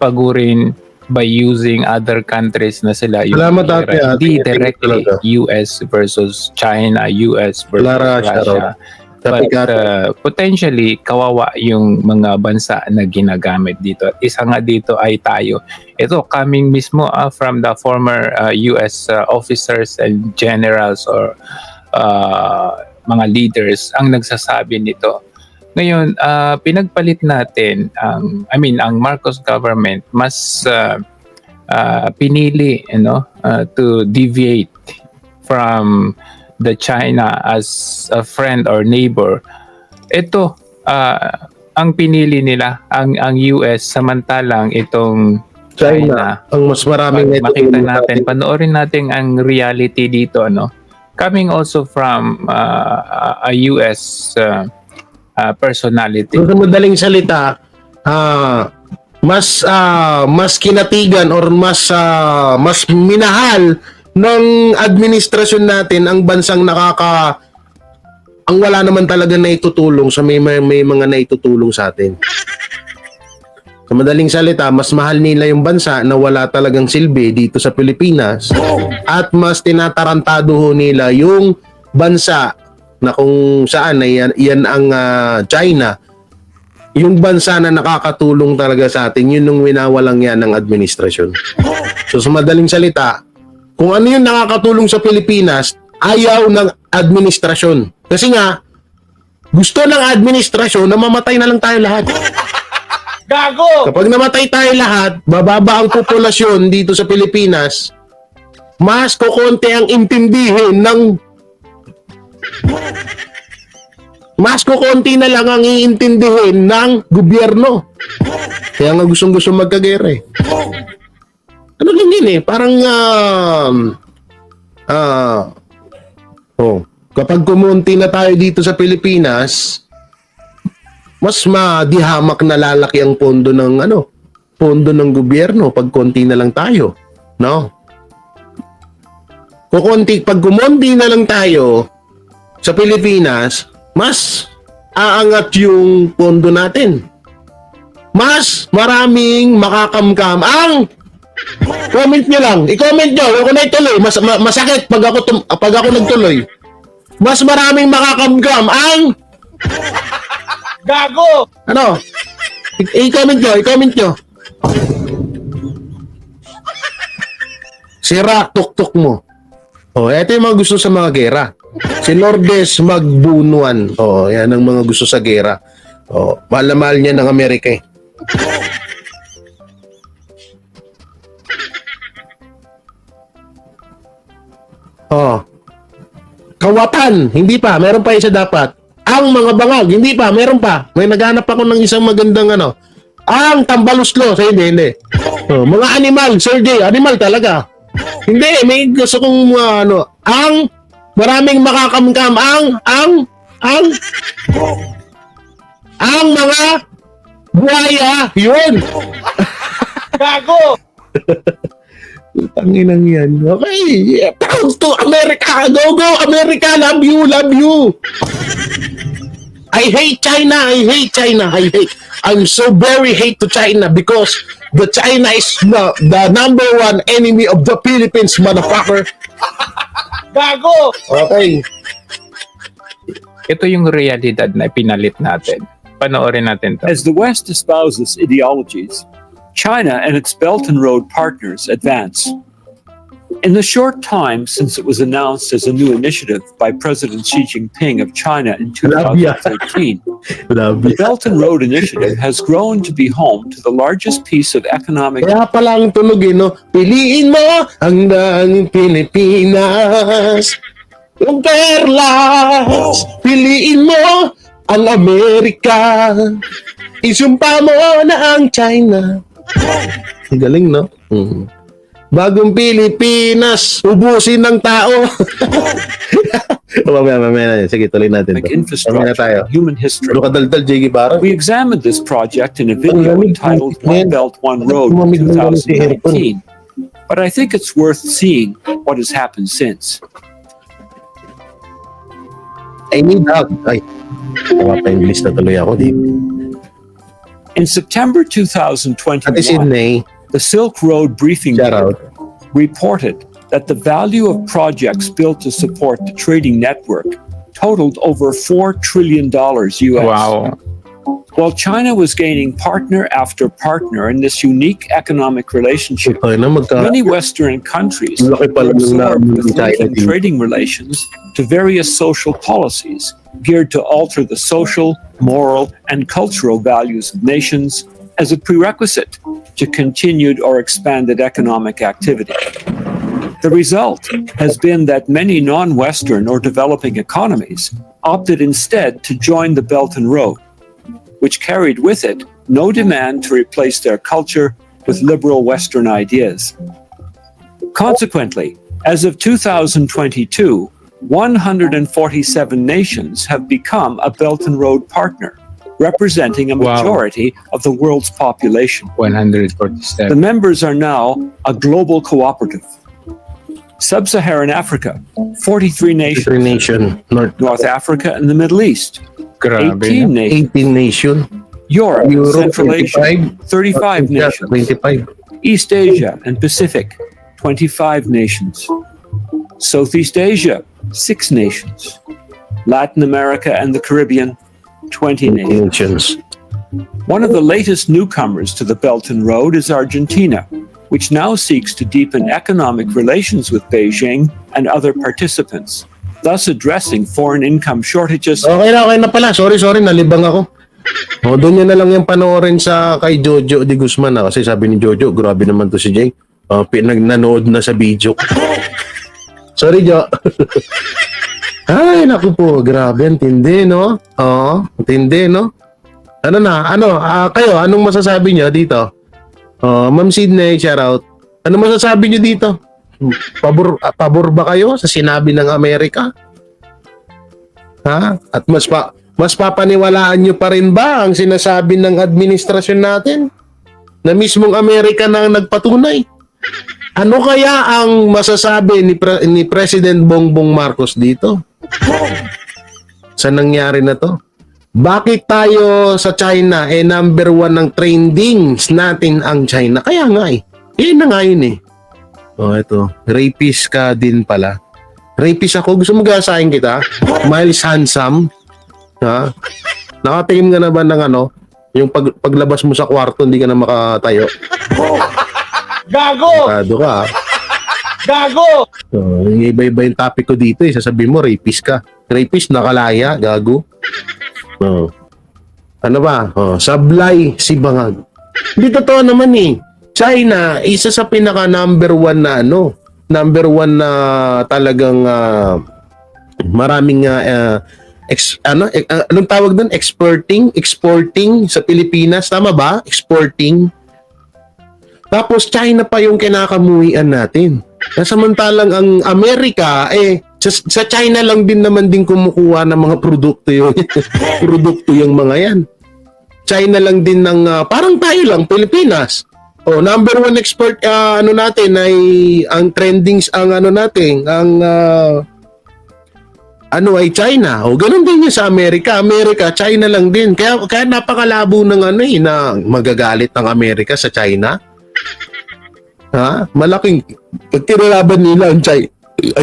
[SPEAKER 4] pagurin by using other countries na sila yung hindi directly US versus China, US versus Russia. But potentially kawawa yung mga bansa na ginagamit dito. At isa nga dito ay tayo. Ito coming mismo from the former US officers and generals or mga leaders ang nagsasabi nito. Ngayon, pinagpalit natin ang Marcos government mas pinili to deviate from the China as a friend or neighbor, ito ang pinili nila ang US, samantalang itong China
[SPEAKER 2] ang mas maraming
[SPEAKER 4] makita natin, panoorin natin ang reality dito, ano, coming also from a US personality.
[SPEAKER 2] Sa madaling salita, mas kinatigan or mas minahal ng administrasyon natin ang bansang ang wala naman talaga na itutulong sa may mga naitutulong sa atin. Sa madaling salita, mas mahal nila yung bansa na wala talagang silbi dito sa Pilipinas at mas tinatarantado ho nila yung bansa na kung saan yan ang China, yung bansa na nakakatulong talaga sa atin, yun yung winawalang yan ng administrasyon. So sa madaling salita, kung ano yung nakakatulong sa Pilipinas, ayaw ng administrasyon. Kasi nga, gusto ng administrasyon na mamatay na lang tayo lahat.
[SPEAKER 3] Gago!
[SPEAKER 2] Kapag namatay tayo lahat, bababa ang populasyon dito sa Pilipinas, mas kukonti ang intindihin mas kukonti na lang ang iintindihin ng gobyerno. Kaya nga gustong-gusto magkagera eh. Ano lang yun eh, parang kapag kumunti na tayo dito sa Pilipinas, mas madihamak na lalaki ang pondo ng gobyerno pag konti na lang tayo, no? Pag kumonti na lang tayo sa Pilipinas, mas aangat yung pondo natin. Mas maraming makakamkam ang comment nyo lang. I-comment nyo. Ako na ituloy. Masakit pag ako nagtuloy. Mas maraming makakamkam ang
[SPEAKER 3] Gago!
[SPEAKER 2] ano? I-comment nyo. Sira, tuktok mo. Ito yung mga gusto sa mga gera. Si Lourdes Magbunuan. Yan ang mga gusto sa gera. Mahal na mahal niya ng Amerika eh. Kawatan, hindi pa. Meron pa isa dapat. Ang mga bangag, hindi pa. Meron pa. May naghanap ako ng isang magandang Ang tambaluslo. Hindi. Mga animal, Sir J. Animal talaga. Hindi, may gusto kong ang maraming makakamkam ang mga buhaya, yun.
[SPEAKER 3] Gago!
[SPEAKER 2] Tanginang yan. Okay, proud to America. Go, America. Love you. I hate China. I'm so very hate to China because the China is the number one enemy of the Philippines, motherfucker.
[SPEAKER 3] Gago!
[SPEAKER 2] Okay.
[SPEAKER 4] Ito yung realidad na pinalit natin. Panoorin natin to.
[SPEAKER 10] As the West espouses ideologies, China and its Belt and Road partners advance. In the short time since it was announced as a new initiative by President Xi Jinping of China in 2013, the Belt and Road Initiative has grown to be home to the largest piece of economic...
[SPEAKER 2] Kaya pala ang tunog no? Piliin mo ang daming Pilipinas. Yung perlas. Piliin mo ang Amerika. Isumpa mo na ang China. Galing, no? Bagong Pilipinas, ubusin ng tao. Mamaya. Sige, tuloy natin.
[SPEAKER 10] Infrastructure, human history.
[SPEAKER 2] Kadaldal, J. Guevara.
[SPEAKER 10] We examined this project in a video entitled One Belt, One Road 2019. But I think it's worth seeing what has happened since.
[SPEAKER 2] I need help. Ay, English na tuloy ako dito.
[SPEAKER 10] In September 2021, the Silk Road Briefing Group reported that the value of projects built to support the trading network totaled over $4 trillion US.
[SPEAKER 4] Wow.
[SPEAKER 10] While China was gaining partner after partner in this unique economic relationship, many Western countries absorbed the linking trading relations to various social policies geared to alter the social, moral, and cultural values of nations as a prerequisite to continued or expanded economic activity. The result has been that many non-Western or developing economies opted instead to join the Belt and Road, which carried with it no demand to replace their culture with liberal Western ideas. Consequently, as of 2022, 147 nations have become a Belt and Road partner, representing a
[SPEAKER 4] Wow.
[SPEAKER 10] majority of the world's population.
[SPEAKER 4] 147.
[SPEAKER 10] The members are now a global cooperative. Sub-Saharan Africa, 43 nations.
[SPEAKER 2] Three nation,
[SPEAKER 10] North Africa and the Middle East,
[SPEAKER 4] Grabe
[SPEAKER 10] 18
[SPEAKER 4] na.
[SPEAKER 10] nations.
[SPEAKER 2] 18 nation.
[SPEAKER 10] Europe,
[SPEAKER 2] Europe,
[SPEAKER 10] Central Asia, 35
[SPEAKER 2] Yeah,
[SPEAKER 10] nations.
[SPEAKER 2] 25.
[SPEAKER 10] East Asia and Pacific, 25 nations. Southeast Asia, 6 nations. Latin America and the Caribbean, 20 nations.
[SPEAKER 2] Nations.
[SPEAKER 10] One of the latest newcomers to the Belt and Road is Argentina, which now seeks to deepen economic relations with Beijing and other participants, thus addressing foreign income shortages.
[SPEAKER 2] Okay na pala. Sorry, nalibang ako. O, doon nyo na lang yung panoorin sa kay Jojo de Guzman kasi sabi ni Jojo, grabe naman to si Jay. Nanood na sa video. Sorry, Jo. Ay, naku po, grabe, tindi, no? Oo, tindi, no? Kayo, anong masasabi nyo dito? Ma'am Sydney, shout out. Ano masasabi nyo dito? Pabor ba kayo sa sinabi ng Amerika? Ha? At mas papaniwalaan nyo pa rin ba ang sinasabi ng administrasyon natin? Na mismong Amerika na ang nagpatunay? Ano kaya ang masasabi ni President Bongbong Marcos dito? Sa nangyari na to? Bakit tayo sa China number 1 ng trendings natin ang China? Kaya nga Yan na nga yun ito. Rapist ka din pala. Rapist ako. Gusto mo gasahin kita? Miles Handsome. Ha? Nakatingin ka na ba ng yung paglabas mo sa kwarto, hindi ka na makatayo?
[SPEAKER 3] Gago!
[SPEAKER 2] Kado ka.
[SPEAKER 3] Gago!
[SPEAKER 2] Iba-iba yung topic ko dito. Sasabihin mo, rapist ka. Rapist, nakalaya. Gago. Ano ba? Sablay si Bangag. Hindi totoo naman China, isa sa pinaka number 1 na number 1 na talagang maraming anong tawag doon? Exporting sa Pilipinas. Tama ba? Exporting. Tapos China pa yung kinakamuhian natin. Samantalang ang Amerika, sa China lang din naman din kumukuha ng mga produkto yung produkto yung mga yan. China lang din ng parang tayo lang, Pilipinas. Number 1 export natin ay ang trendings ang ay China. Ganun din yun sa Amerika. China lang din. Kaya napakalabo ng na magagalit ng Amerika sa China. Ha? Malaking pagtiralaban nila ang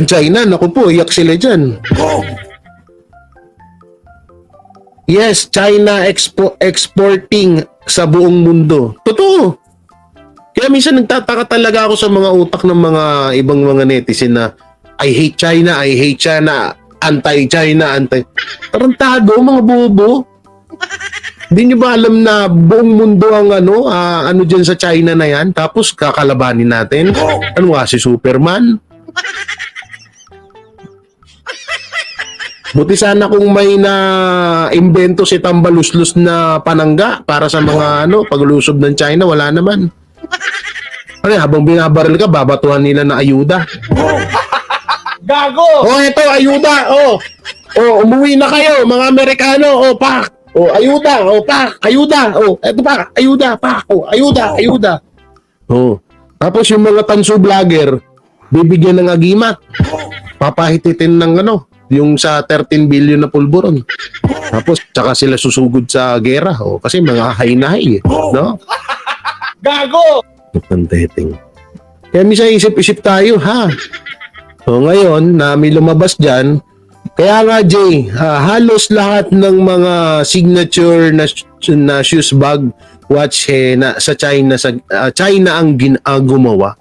[SPEAKER 2] China. Naku po, iyak sila dyan. Yes, China exporting sa buong mundo. Totoo. Kaya minsan nagtataka talaga ako sa mga utak ng mga ibang mga netizen na I hate China, anti-China, tarantado, mga bobo. Hindi nyo ba alam na buong mundo ang dyan sa China na yan? Tapos kakalabanin natin? Ano nga si Superman? Buti sana kung may na-imbento si Tambaluslos na panangga para sa mga paglusob ng China, wala naman. Habang binabaril ka, babatuhan nila na ayuda.
[SPEAKER 3] Gago!
[SPEAKER 2] Ito, ayuda. Umuwi na kayo, mga Amerikano. Pak. Ayuda. Pak. Ayuda. Eto pa, ayuda. Pak. Ayuda. Tapos yung mga tanso vlogger, bibigyan ng agimat. Papahititin ng yung sa 13 billion na pulburon. Tapos, tsaka sila susugod sa gera. Kasi mga hay-nahay. No?
[SPEAKER 3] Gago!
[SPEAKER 2] Panteting. Kaya minsan isip-isip tayo, ha? Ngayon, na may lumabas dyan, kaya nga, Jay, halos lahat ng mga signature na shoes bag, watch, sa China, China ang gumawa.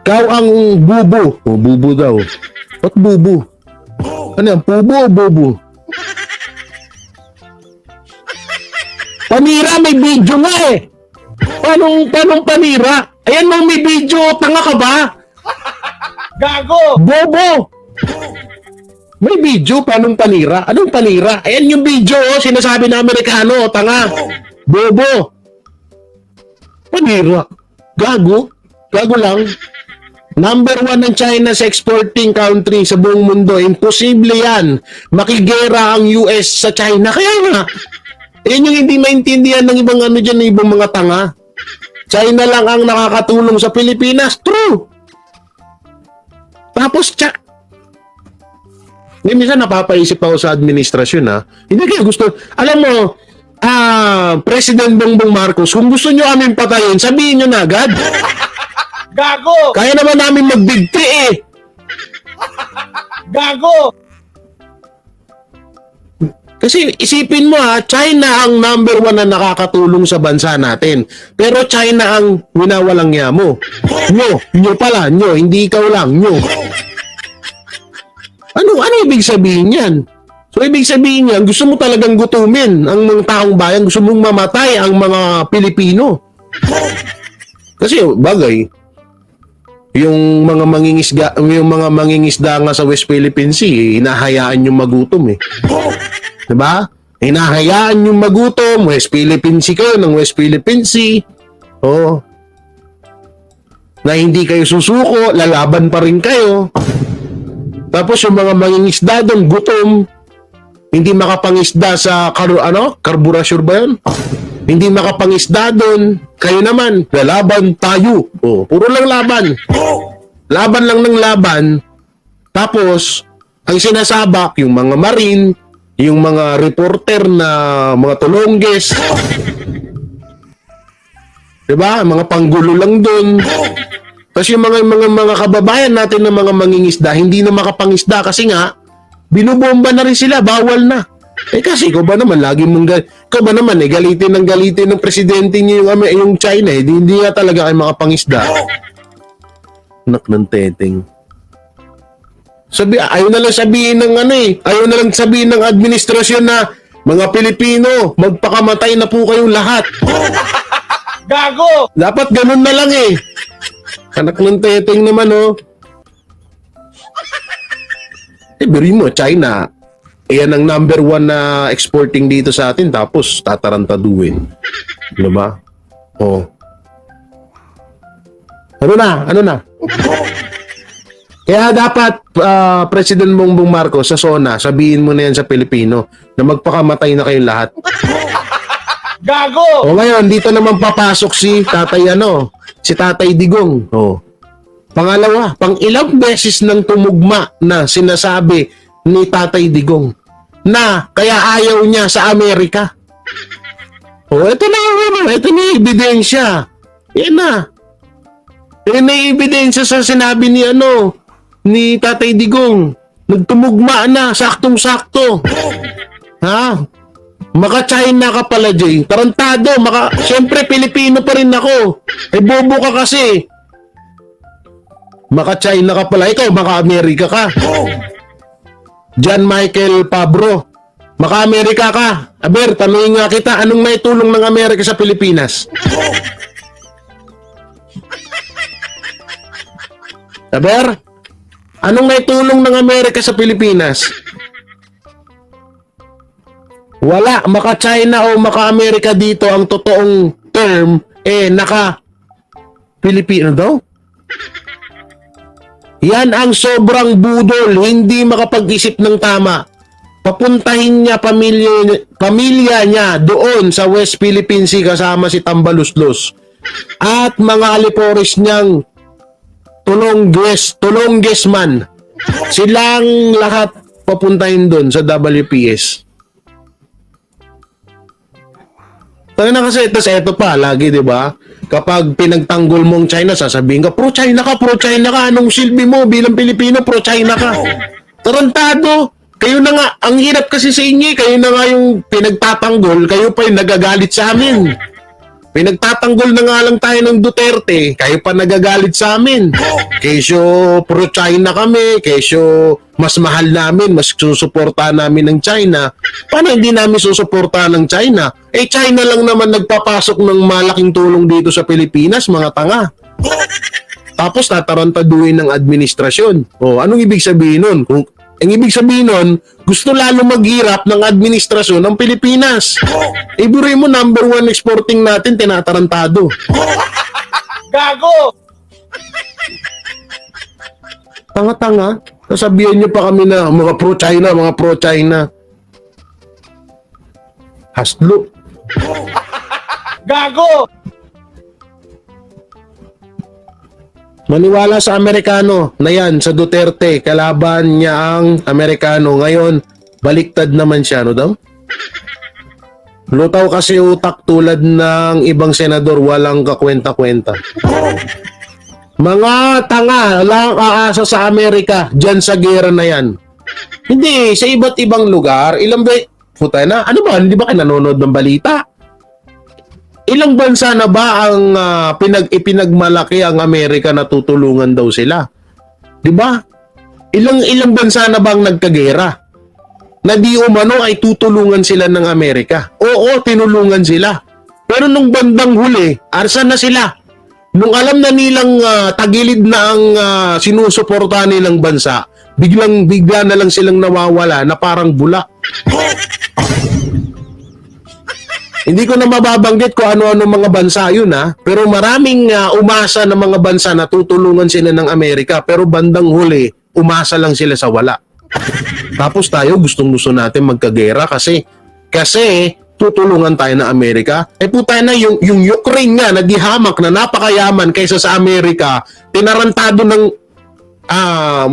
[SPEAKER 2] Ikaw ang bubo. Bubo daw. Ba't bubo? Ano yan? Pubo o bubo? Panira, may video nga Paano panira? Ayan mo, may video. Tanga ka ba?
[SPEAKER 3] Gago!
[SPEAKER 2] Bobo! May video, paanong panira? Anong panira? Ayan yung video, oh, sinasabi na Amerikano, tanga. Bobo. Panira. Gago. Gago lang. Number 1 ng China sa exporting country sa buong mundo. Imposible yan. Makigera ang US sa China. Kaya nga, yan yung hindi maintindihan ng ibang ano dyan, ng ibang mga tanga. China lang ang nakakatulong sa Pilipinas. True. Tapos, minsan napapaisip ako sa administrasyon, ha. Hindi kaya gusto, alam mo, President Bongbong Marcos, kung gusto nyo aming patayin, sabihin nyo na agad.
[SPEAKER 3] Gago!
[SPEAKER 2] Kaya naman namin mag-big three, eh.
[SPEAKER 3] Gago!
[SPEAKER 2] Kasi isipin mo, ha, China ang number 1 na nakakatulong sa bansa natin. Pero China ang winawalang niya mo. Nyo pala, nyo, hindi ikaw lang, nyo. Ano ibig sabihin yan? So, ibig sabihin yan, gusto mo talagang gutumin ang mga taong bayan, gusto mong mamatay ang mga Pilipino. Kasi, bagay, yung mga mangingisda nga sa West Philippine Sea, hinahayaan yung magutom, eh. Diba? Hinahayaan yung magutom, West Philippine Sea kayo, ng West Philippine Sea. Oh. Na hindi kayo susuko, lalaban pa rin kayo. Tapos yung mga mangingisda doon, gutom, hindi makapangisda sa karburasyon ba yun? Hindi makapangisda doon, kayo naman, lalaban tayo. Oh, puro lang laban. Laban lang ng laban. Tapos, ang sinasabak, yung mga marine, yung mga reporter na mga tulongges. Diba? Mga panggulo lang doon. Tapos yung mga kababayan natin na mga mangingisda, hindi na makapangisda kasi nga, binubomba na rin sila, bawal na. Eh kasi, ikaw ba naman, galitin ng presidente niyo yung China, eh, hindi nga talaga kayo makapangisda. Anak ng teteng. Ayaw na lang sabihin ng administrasyon na, mga Pilipino, magpakamatay na po kayong lahat.
[SPEAKER 3] Gago!
[SPEAKER 2] Dapat ganun na lang, eh. Anak ng teteng naman, oh. Beri mo, China, yan ang number 1 na exporting dito sa atin, tapos tatarantaduin. Diba? Oh. Ano na? Kaya dapat, President Bongbong Marcos, sa SONA, sabihin mo na yan sa Pilipino na magpakamatay na kayong lahat.
[SPEAKER 3] Gago!
[SPEAKER 2] O ngayon, dito naman papasok si Tatay Digong. O. Pangalawa, pang-ilang beses nang tumugma na sinasabi ni Tatay Digong na kaya ayaw niya sa Amerika. O, ito na ebidensya. Yan na. Yan na ebidensya sa sinabi ni Tatay Digong. Nagtumugma na, saktong-sakto. Ha? Maka-China ka pala, Jay. Tarantado, siyempre Pilipino pa rin ako. Eh, bobo ka kasi. Maka-China ka pala. Ikaw, maka-Amerika ka. John Michael Pabro. Maka-Amerika ka. Aber, tanungin nga kita, anong naitulong ng Amerika sa Pilipinas? Aber, anong naitulong ng Amerika sa Pilipinas? Wala, maka-China o maka-Amerika dito ang totoong term, naka-Pilipino daw? Yan ang sobrang budol, hindi makapag-isip ng tama. Papuntahin niya pamilya niya doon sa West Philippine Sea kasama si Tambaluslos. At mga alipores niyang tulongges man. Silang lahat papuntahin doon sa WPS. Tayo na kasi, ito pa, lagi, di ba? Kapag pinagtanggol mong China, sasabihin ka, pro-China ka, anong silbi mo bilang Pilipino, pro-China ka. Tarantado, kayo na nga, ang hirap kasi sa inyo, kayo na nga yung pinagtatanggol, kayo pa yung nagagalit sa amin. Pinagtatanggol na nga lang tayo ng Duterte, kayo pa nagagalit sa amin. Kesyo pro-China kami, kesyo mas mahal namin, mas susuportahan namin ng China. Paano hindi namin susuportahan ng China? China lang naman nagpapasok ng malaking tulong dito sa Pilipinas, mga tanga. Tapos tatarantaduhin ng administrasyon. O, anong ibig sabihin nun? Ang ibig sabihin nun, gusto lalo maghirap ng administrasyon ng Pilipinas. Iburay mo, number 1 exporting natin, tinatarantado.
[SPEAKER 3] Gago!
[SPEAKER 2] Tanga-tanga. Sasabihan niyo pa kami na mga pro-China. Haslo.
[SPEAKER 3] Gago!
[SPEAKER 2] Maniwala sa Amerikano na yan, sa Duterte, kalaban niya ang Amerikano. Ngayon, baliktad naman siya, ano daw? Lutaw kasi utak tulad ng ibang senador, walang kakwenta-kwenta. Mga tanga, lang aasa sa Amerika, dyan sa gera na yan. Hindi, sa iba't ibang lugar, ilang ba, puta na, ano ba, hindi ba kayo nanonood ng balita? Ilang bansa na ba ang ipinagmalaki ang Amerika na tutulungan daw sila? 'Di ba? Ilang bansa na bang nagkagera? Na di umano ay tutulungan sila ng Amerika. Oo, tinulungan sila. Pero nung bandang huli, arsan na sila. Nung alam na nilang tagilid na ang sinusuportahan nilang bansa, bigla na lang silang nawawala na parang bula. Hindi ko na mababanggit kung ano-ano mga bansa yun pero maraming umasa ng mga bansa na tutulungan sila ng Amerika pero bandang huli, umasa lang sila sa wala. Tapos tayo gustong-gusto natin magkagera kasi tutulungan tayo ng Amerika. Puta na yung Ukraine nga na dihamak na napakayaman kaysa sa Amerika, tinarantado ng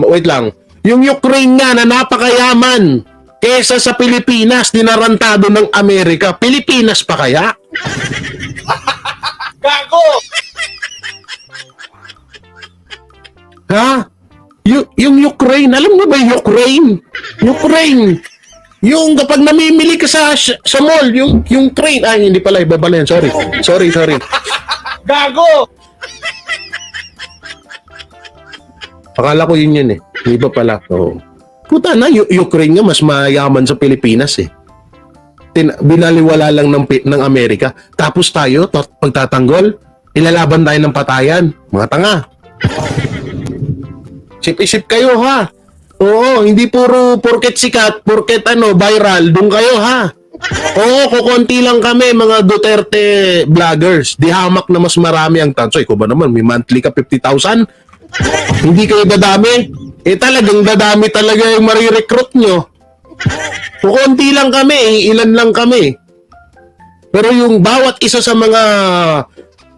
[SPEAKER 2] wait lang. Yung Ukraine nga na napakayaman kesa sa Pilipinas, dinarantado ng Amerika. Pilipinas pa kaya?
[SPEAKER 3] Gago!
[SPEAKER 2] Ha? Yung Ukraine, alam mo ba yung Ukraine? Ukraine! Yung kapag namimili ka sa mall, yung train, ay hindi pala, iba pala yan, sorry.
[SPEAKER 3] Gago!
[SPEAKER 2] Akala ko yun eh. Iba pala. Oo. Puta na, Ukraine nga mas mayaman sa Pilipinas eh. Binaliwala lang ng Amerika. Tapos tayo, pagtatanggol, ilalaban tayo ng patayan. Mga tanga. Isip-isip kayo ha. Oo, hindi porket sikat, porket viral, doon kayo ha. Oo, kukunti lang kami mga Duterte vloggers. Dihamak na mas marami ang tanso. Ikaw ba naman, may monthly ka 50,000? Hindi kayo dadami? Talagang dadami talaga yung marirecruit nyo. Kukunti lang kami, ilan lang kami. Pero yung bawat isa sa mga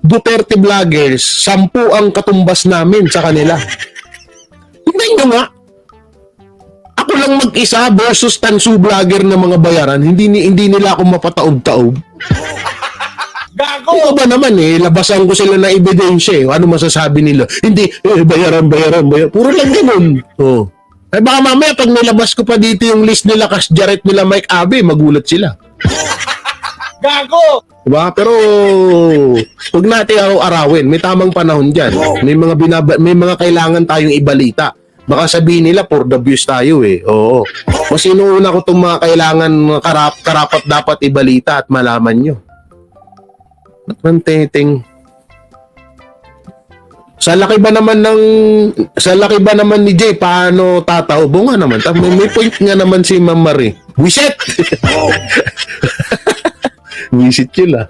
[SPEAKER 2] Duterte vloggers, 10 ang katumbas namin sa kanila. Tingnan nyo nga. Ako lang mag-isa versus tansu vlogger na mga bayaran, hindi nila ako mapataob-taob.
[SPEAKER 3] Gago!
[SPEAKER 2] Ito ba naman labasan ko sila na ebidensya Ano masasabi nila? Hindi, bayaran. Puro lang ganun. Oh. Baka mamaya pag nilabas ko pa dito yung list nila Cash Jarrett nila Mike Abe, magulat sila.
[SPEAKER 3] Gago!
[SPEAKER 2] Diba? Pero huwag natin arawin. May tamang panahon dyan. May mga kailangan tayong ibalita. Baka sabihin nila for the views tayo Oo. Mas inuuna ko itong mga kailangan karapat dapat ibalita at malaman nyo. Nagranteting. Sa laki ba naman ni Jay, paano tataubo nga naman? May point nga naman si Ma'am Marie. Wisit! Wisit yun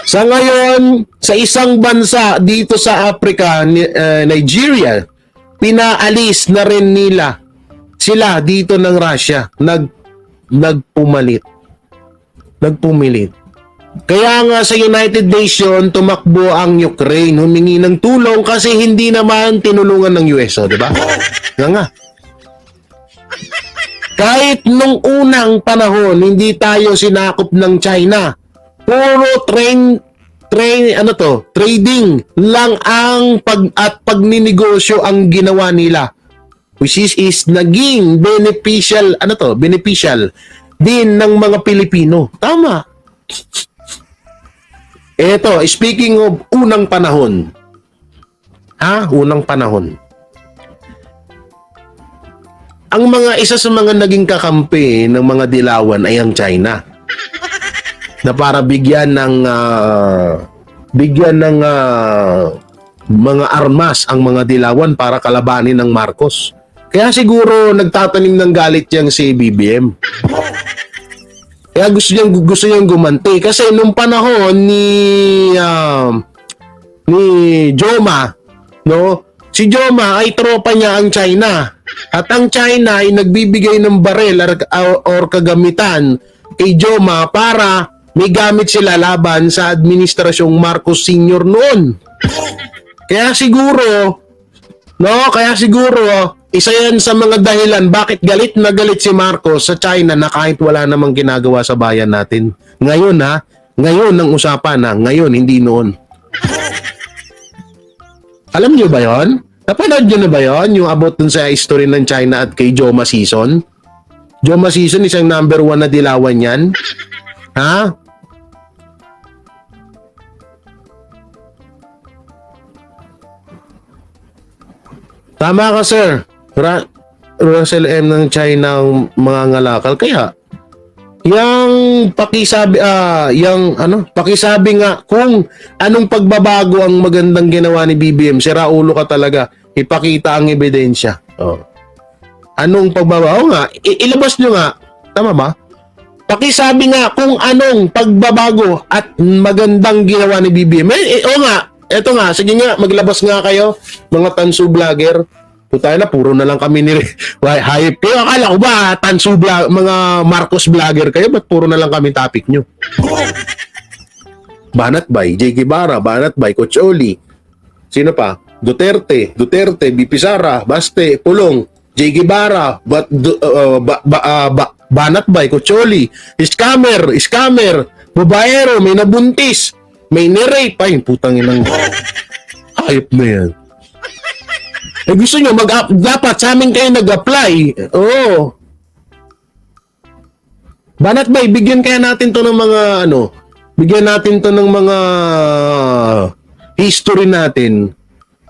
[SPEAKER 2] Sa ngayon, sa isang bansa dito sa Africa, Nigeria, pinaalis na rin nila sila dito ng Russia. Nagpumilit. Kaya nga sa United Nations, tumakbo ang Ukraine, humingi ng tulong kasi hindi naman tinulungan ng US, di ba? Nga. Kahit nung unang panahon, hindi tayo sinakop ng China. Puro trading lang ang pagninegosyo ang ginawa nila. Which is naging beneficial din ng mga Pilipino. Tama. Eto, speaking of unang panahon. Unang panahon. Ang isa sa mga naging kakampi ng mga dilawan ay ang China. Na para bigyan ng mga armas ang mga dilawan para kalabanin ng Marcos. Kaya siguro nagtatanim ng galit yang si BBM. Kaya gusto niyang gumanti kasi nung panahon ni Joma, no? Si Joma ay tropa niya ang China. At ang China ay nagbibigay ng barel or kagamitan kay Joma para may gamit sila laban sa administrasyong Marcos Sr. noon. Kaya siguro isa yan sa mga dahilan bakit galit na galit si Marcos sa China na kahit wala namang ginagawa sa bayan natin. Ngayon ngayon ang usapan ngayon, hindi noon. Alam nyo ba yon? Napanood nyo na ba yon? Yung about dun sa history ng China at kay Joma Season? Joma Season isang number 1 na dilawan yan. Ha? Tama ka, sir. Russell M ng China ang mga ngalakal. Kaya, pakisabi nga kung anong pagbabago ang magandang ginawa ni BBM. Sira ulo ka talaga. Ipakita ang ebidensya. Oh. Anong pagbabago? Nga, ilabas nyo nga. Tama ba? Pakisabi nga kung anong pagbabago at magandang ginawa ni BBM. Eto nga, sige nga, maglabas nga kayo, mga tansu vlogger. Tayo na, puro na lang kami ni hype. Kayo, akala ko ba, tansu vlog, mga Marcos vlogger kayo, ba't puro na lang kami topic nyo? Banat by J. Guevara, banat by Coach Oli. Sino pa? Duterte, BP Sara, Baste, Pulong, J. Guevara, banat by Coach Oli. Scammer, babaero, may nabuntis. May ni-rape. Ay, putang inang ayop na yan. Gusto nyo, dapat sa amin kayo nag-apply. Oo. Banat ba, bigyan kaya natin to ng mga, bigyan natin to ng mga history natin.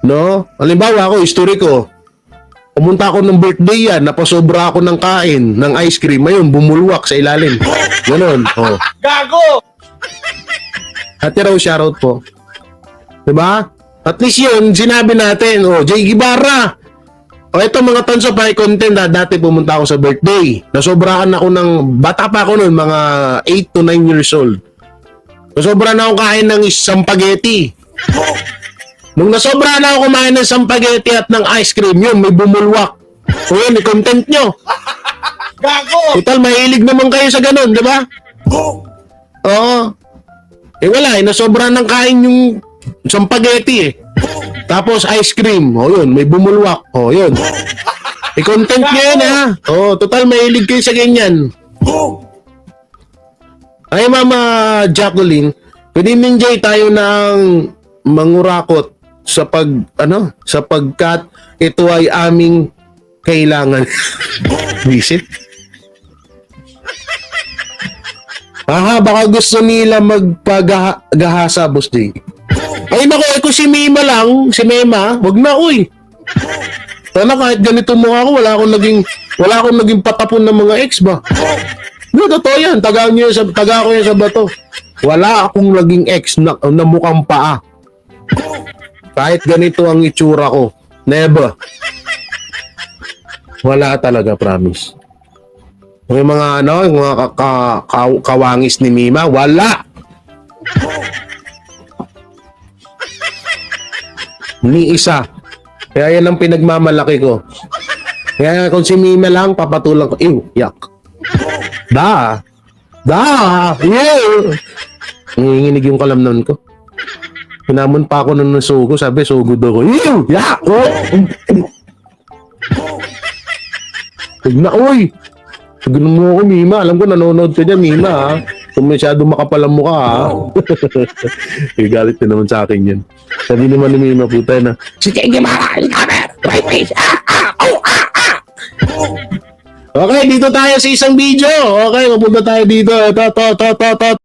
[SPEAKER 2] No? Halimbawa ako, history ko. Pumunta ako ng birthday yan, napasobra ako ng kain, ng ice cream. Ayun, bumulwak sa ilalim. Ganon. Oh.
[SPEAKER 3] Gago!
[SPEAKER 2] Ate raw shoutout po. Diba? At least yun, sinabi natin, J. Guevara. Ito mga tons of high content dati pumunta ako sa birthday. Nasobrahan ako ng, bata pa ako noon, mga 8 to 9 years old. Nasobrahan ako kain ng spaghetti. Nung nasobrahan ako kumain ng spaghetti at ng ice cream, yun, may bumulwak. O yun, i-content nyo.
[SPEAKER 3] Gago!
[SPEAKER 2] Total, mahilig naman kayo sa ganun, diba? Oo. Wala nasobrahan ng kain yung spaghetti Tapos ice cream. Yun, may bumulwak. Yun. I-content nyo yun, ha? Total, mahilig kayo sa ganyan. Ay, Mama Jacqueline, pwede minjay tayo ng mangurakot sapagkat ito ay aming kailangan. Visit? Baka gusto nila magpagahasa, Boss J. Ay naku, kung si Mima lang, si Mema, wag na, uy. Sana kahit ganito mukha ko, wala akong naging patapon ng mga ex ba? No, totoo yan. Taga ko yan sa bato. Wala akong naging ex na mukhang paa. Kahit ganito ang itsura ko. Never. Wala talaga, promise. Yung mga yung mga kawangis ni Mima, wala. Ni isa. Kaya yan ang pinagmamalaki ko. Kaya kung si Mima lang, papatulang ko. Ew, yak. Yeah. Nanginginig yung kalamnan ko. Hinamon pa ako ng sugo. Sabi, sugod ako. Ew, yak. Huwag na, uy. Ganun mo ako, Mima. Alam ko, nanonood ka dyan, Mima, ha? Kung masyado makapal ang mukha, ha? Galit na naman sa akin yan. Sabi naman ni Mima, puta na, si J. Guevara, right face, Okay, dito tayo sa isang video. Okay, mapunta tayo dito. Ito.